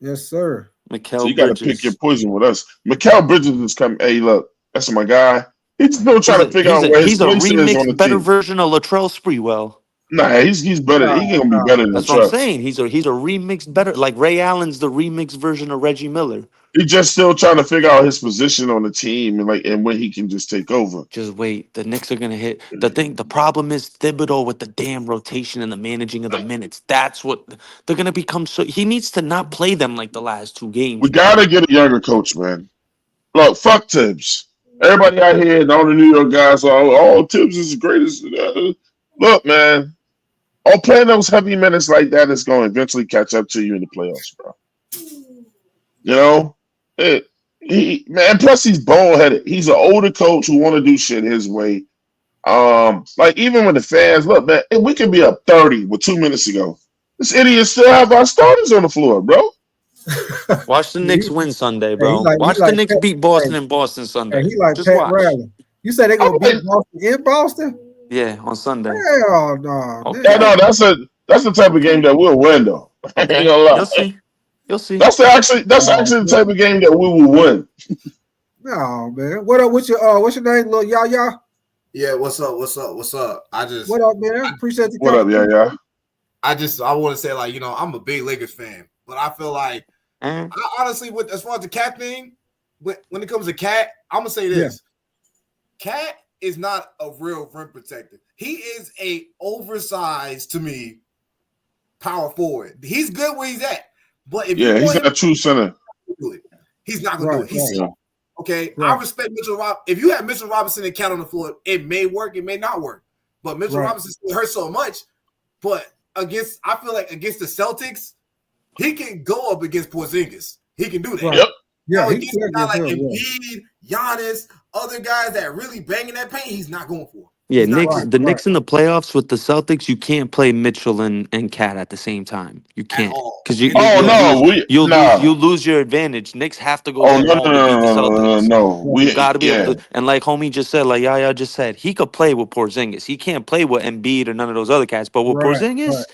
Speaker 1: Yes, sir.
Speaker 10: So you got to pick your poison with us. Mikal Bridges is coming. Hey, look, that's my guy. He's still trying to figure out where his place is on the
Speaker 9: remixed, better
Speaker 10: team.
Speaker 9: version of Latrell Sprewell.
Speaker 10: Nah, he's better. He's gonna be better than
Speaker 9: That's what I'm saying. He's a remixed better. Like Ray Allen's the remixed version of Reggie Miller.
Speaker 10: He's just still trying to figure out his position on the team and when he can just take over.
Speaker 9: Just wait. The Knicks are gonna hit. The problem is Thibodeau with the damn rotation and the managing of the minutes. That's what they're gonna become. So he needs to not play them like the last two games.
Speaker 10: We gotta get a younger coach, man. Look, fuck Tibbs. Everybody out here and all the New York guys are, Tibbs is the greatest. Look, man. Playing those heavy minutes like that is going to eventually catch up to you in the playoffs, bro. You know? Plus he's bone-headed. He's an older coach who want to do shit his way. Like, even when the fans, look, man, we could be up 30 with 2 minutes to go. This idiot still have our starters on the floor, bro.
Speaker 9: Watch the Knicks win Sunday, bro. Watch the Knicks beat Boston in Boston Sunday.
Speaker 1: He like Pat Riley. You said they're going to beat Boston in Boston?
Speaker 9: Yeah, on Sunday.
Speaker 1: Hell no.
Speaker 9: Okay.
Speaker 10: No, that's the type of game that we'll win, though. I ain't
Speaker 9: Okay,
Speaker 10: gonna lie.
Speaker 9: you'll see. You'll see.
Speaker 10: That's actually the type of game that we will win.
Speaker 1: No, man. What up with your what's your name, little Yaya?
Speaker 11: Yeah, what's up?
Speaker 1: What up, man? Appreciate the
Speaker 10: What up, yeah?
Speaker 11: I want to say, like, I'm a big Lakers fan, but I feel like I honestly, with as far as the cat thing, when it comes to Cat, I'm gonna say this: Cat is not a real rim protector. He is a oversized, to me, power forward. He's good where he's at, but if
Speaker 10: He's not a true center.
Speaker 11: He's not gonna do it. He's okay.
Speaker 1: Right.
Speaker 11: I respect Mitchell Robinson. If you have Mitchell Robinson and Cat on the floor, it may work, it may not work. But Mitchell Robinson hurt so much. But I feel like against the Celtics, he can go up against Porzingis. He can do that.
Speaker 1: Right. Yep.
Speaker 11: Yeah,
Speaker 1: Yeah,
Speaker 11: against a guy like Embiid, Giannis, other guys that really banging that paint, he's not going for.
Speaker 9: Yeah, Knicks in the playoffs with the Celtics, you can't play Mitchell and Cat at the same time. You can't because you'll lose your advantage. Knicks have to go.
Speaker 10: No.
Speaker 9: We got to be able to. And like homie just said, like Yaya just said, he could play with Porzingis. He can't play with Embiid or none of those other cats. But with Porzingis,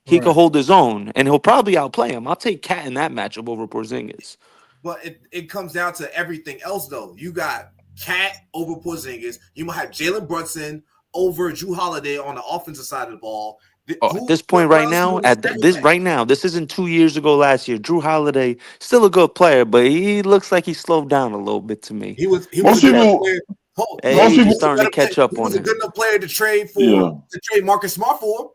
Speaker 9: he could hold his own, and he'll probably outplay him. I'll take Cat in that matchup over Porzingis.
Speaker 11: But it comes down to everything else, though. You got Cat over Porzingis. You might have Jalen Brunson over Drew Holiday on the offensive side of the ball.
Speaker 9: At this point right now, this isn't 2 years ago last year. Drew Holiday, still a good player, but he looks like he slowed down a little bit to me.
Speaker 11: He was a good player.
Speaker 9: Most people starting to catch up on him.
Speaker 11: He was a good enough player to trade Marcus Smart for.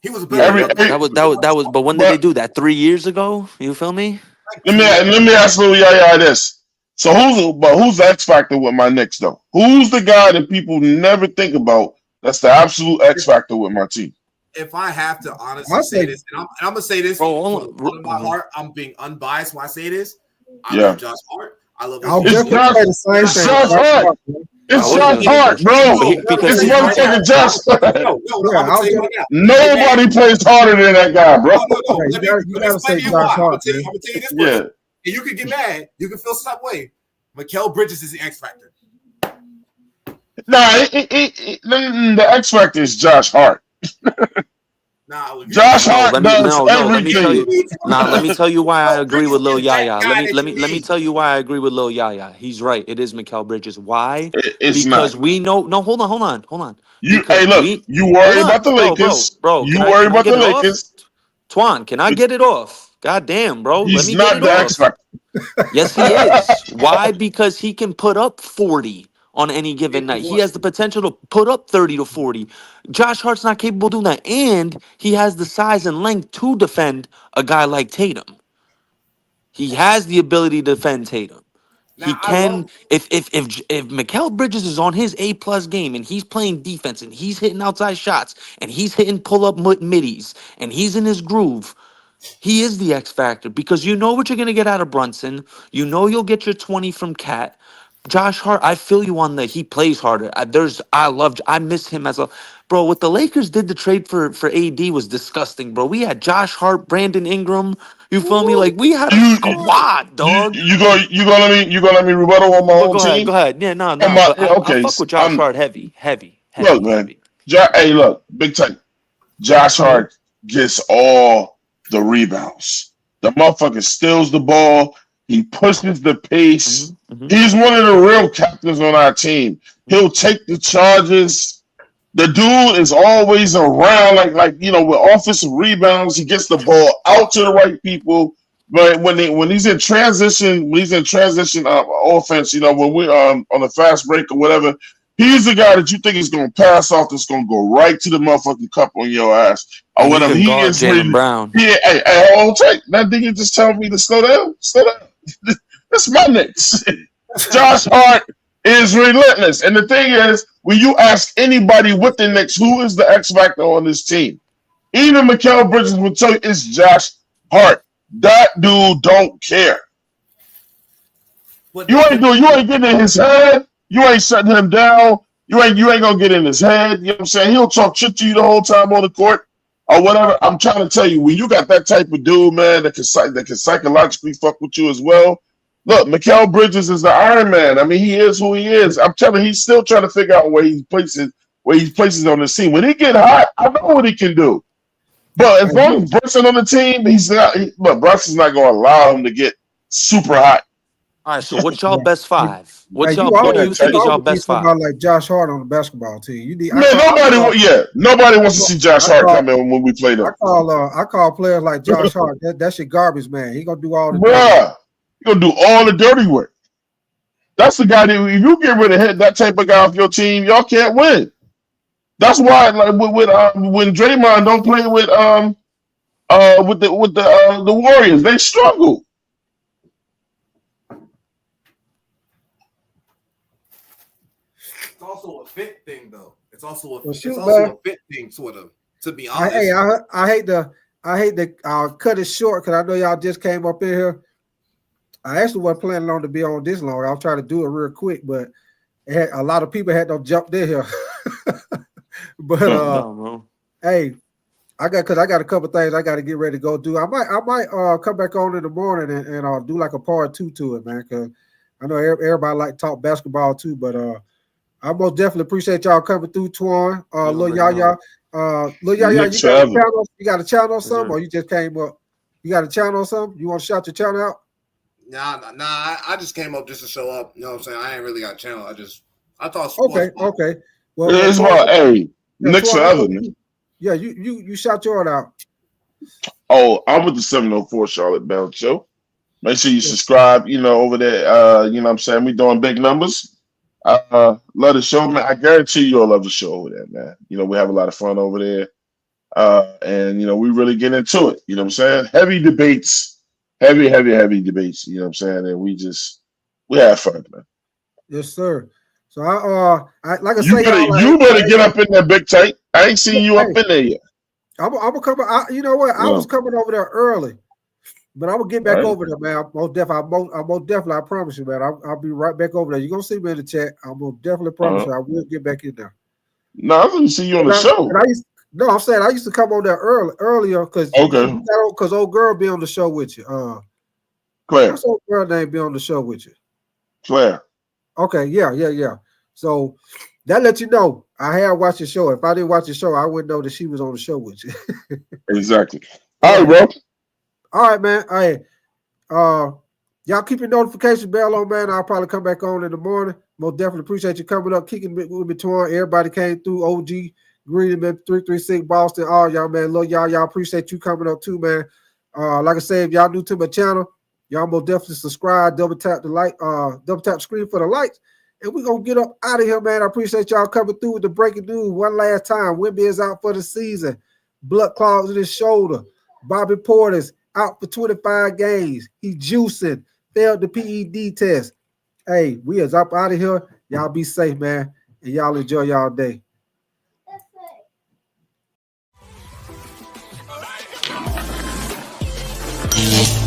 Speaker 11: He was a better
Speaker 9: that was. But when did they do that? 3 years ago? You feel me?
Speaker 10: Let me ask Lil Yaya this. So who's the X factor with my Knicks though? Who's the guy that people never think about? That's the absolute X factor with my team.
Speaker 11: If I have to honestly say this, and I'm gonna say this from my heart, I'm being unbiased when I say this. I love Josh Hart. I love.
Speaker 10: It's Josh Hart. It's Josh Hart, bro. It's motherfucking Josh Hart. Nobody plays harder than that guy, bro.
Speaker 1: You gotta say Josh Hart.
Speaker 11: I'm gonna tell you this much. And you can get mad. You can feel some way. Mikal Bridges is the X factor.
Speaker 10: Nah, the X factor is Josh Hart. Josh Hart does everything.
Speaker 9: Let me tell you why I agree with Lil Yaya. Let me tell you why I agree with Lil Yaya. He's right. It is Mikal Bridges. Why? Because we know. No, hold on.
Speaker 10: You worry about the Lakers, bro. You worry about the Lakers.
Speaker 9: Twan, can I get it off? God damn, bro.
Speaker 10: He's not the X factor.
Speaker 9: Yes, he is. Why? Because he can put up 40 on any given night. He has the potential to put up 30 to 40. Josh Hart's not capable of doing that. And he has the size and length to defend a guy like Tatum. He has the ability to defend Tatum. He can, if Mikal Bridges is on his A+ game and he's playing defense and he's hitting outside shots and he's hitting pull-up middies and he's in his groove, he is the X factor because you know what you're going to get out of Brunson. You know you'll get your 20 from Cat. Josh Hart, I feel you on that. He plays harder. I miss him as a bro. What the Lakers did to trade for AD was disgusting, bro. We had Josh Hart, Brandon Ingram. You feel me? Like we had a squad, dog.
Speaker 10: You gonna let me rebuttal on my own team?
Speaker 9: Go ahead. Yeah, no.
Speaker 10: Okay,
Speaker 9: I fuck with Josh Hart heavy.
Speaker 10: Look, man. Hey, look, big time. Josh Hart gets all the rebounds. The motherfucker steals the ball. He pushes the pace. He's one of the real captains on our team. He'll take the charges. The dude is always around, like with offensive rebounds. He gets the ball out to the right people. But when he's in transition, offense, when we're on a fast break or whatever, he's the guy that you think is going to pass off. That's going to go right to the motherfucking cup on your ass. Or whatever. He is
Speaker 9: Jaylen Brown.
Speaker 10: Yeah, hey, hold tight. That nigga just telling me to slow down. That's my Knicks. Josh Hart is relentless. And the thing is, when you ask anybody with the Knicks, who is the X factor on this team? Even Mikal Bridges will tell you it's Josh Hart. That dude don't care. You ain't getting in his head. You ain't shutting him down. You ain't gonna get in his head. You know what I'm saying? He'll talk shit to you the whole time on the court or whatever. I'm trying to tell you, when you got that type of dude, man, that can psychologically fuck with you as well. Look, Mikal Bridges is the Iron Man. I mean, he is who he is. I'm telling you, he's still trying to figure out where he places on this team. When he get hot, I know what he can do. But as long as Brunson on the team, but Brunson's not going to allow him to get super hot.
Speaker 9: All right, so what's y'all best five? What
Speaker 1: Hey,
Speaker 9: do you
Speaker 1: always
Speaker 9: think is y'all
Speaker 1: need
Speaker 9: best five?
Speaker 1: somebody like Josh Hart on the basketball team. You need
Speaker 10: nobody wants to see Josh Hart come in when we play them.
Speaker 1: I call players like Josh Hart. That's your garbage man. He gonna do all the
Speaker 10: bruh. He gonna do all the dirty work. That's the guy that if you get rid of that type of guy off your team, y'all can't win. That's why, like when Draymond don't play with the Warriors, they struggle.
Speaker 11: It's also a fit thing, though. It's also a fit thing, sort of. To be honest,
Speaker 1: I hate to cut it short because I know y'all just came up in here. I actually wasn't planning on to be on this long. I'll try to do it real quick, but a lot of people had to jump in here. But hey, I got a couple things I got to get ready to go do. I might come back on in the morning and I'll do like a part 2 to it, man. Because I know everybody like to talk basketball too, but I most definitely appreciate y'all coming through, Twan. Lil Yaya, you got a channel or something, or you just came up? You got a channel or something? You want to shout your channel out?
Speaker 11: Nah. I just came up just to show up. You know what I'm saying? I ain't really got a channel. I thought sports.
Speaker 1: Okay. Well,
Speaker 10: it's about Knicks forever, man.
Speaker 1: Yeah, you shout yours out.
Speaker 10: Oh, I'm with the 704 Charlotte Bell Show. Make sure you subscribe, over there. You know what I'm saying? We doing big numbers. Love the show, man. I guarantee you'll love the show over there, man. We have a lot of fun over there. And we really get into it. You know what I'm saying? Heavy debates. Heavy debates. You know what I'm saying? And we have fun, man.
Speaker 1: Yes, sir. So I like I
Speaker 10: say, you better get up in there, big tight. I ain't seen you up in there yet.
Speaker 1: I'm gonna come. You know what? I was coming over there early, but I'm gonna get back over there, man. Most definitely. I promise you, man. I'll be right back over there. You're gonna see me in the chat. I'm gonna definitely promise you. I will get back in there.
Speaker 10: No, I didn't see you on the show.
Speaker 1: I'm saying I used to come over there earlier because old girl be on the show with you.
Speaker 10: Claire.
Speaker 1: What's old girl name be on the show with you?
Speaker 10: Claire.
Speaker 1: Okay, yeah. So that lets you know I had watched the show. If I didn't watch the show, I wouldn't know that she was on the show with you.
Speaker 10: Exactly. All right, bro.
Speaker 1: All right, man. Hey, y'all keep your notification bell on, man. I'll probably come back on in the morning. Most definitely appreciate you coming up, kicking with me, Twan. Everybody came through. OG, Greenman, 336 Boston. All y'all, man. Love y'all. Y'all appreciate you coming up too, man. Like I said, if y'all new to my channel, y'all most definitely subscribe. Double tap the screen for the lights. And we're going to get up out of here, man. I appreciate y'all coming through with the breaking news one last time. Wemby is out for the season. Blood clots in his shoulder. Bobby Portis out for 25 games. He juicing. Failed the PED test. Hey, we is up out of here. Y'all be safe, man. And y'all enjoy y'all day.
Speaker 12: That's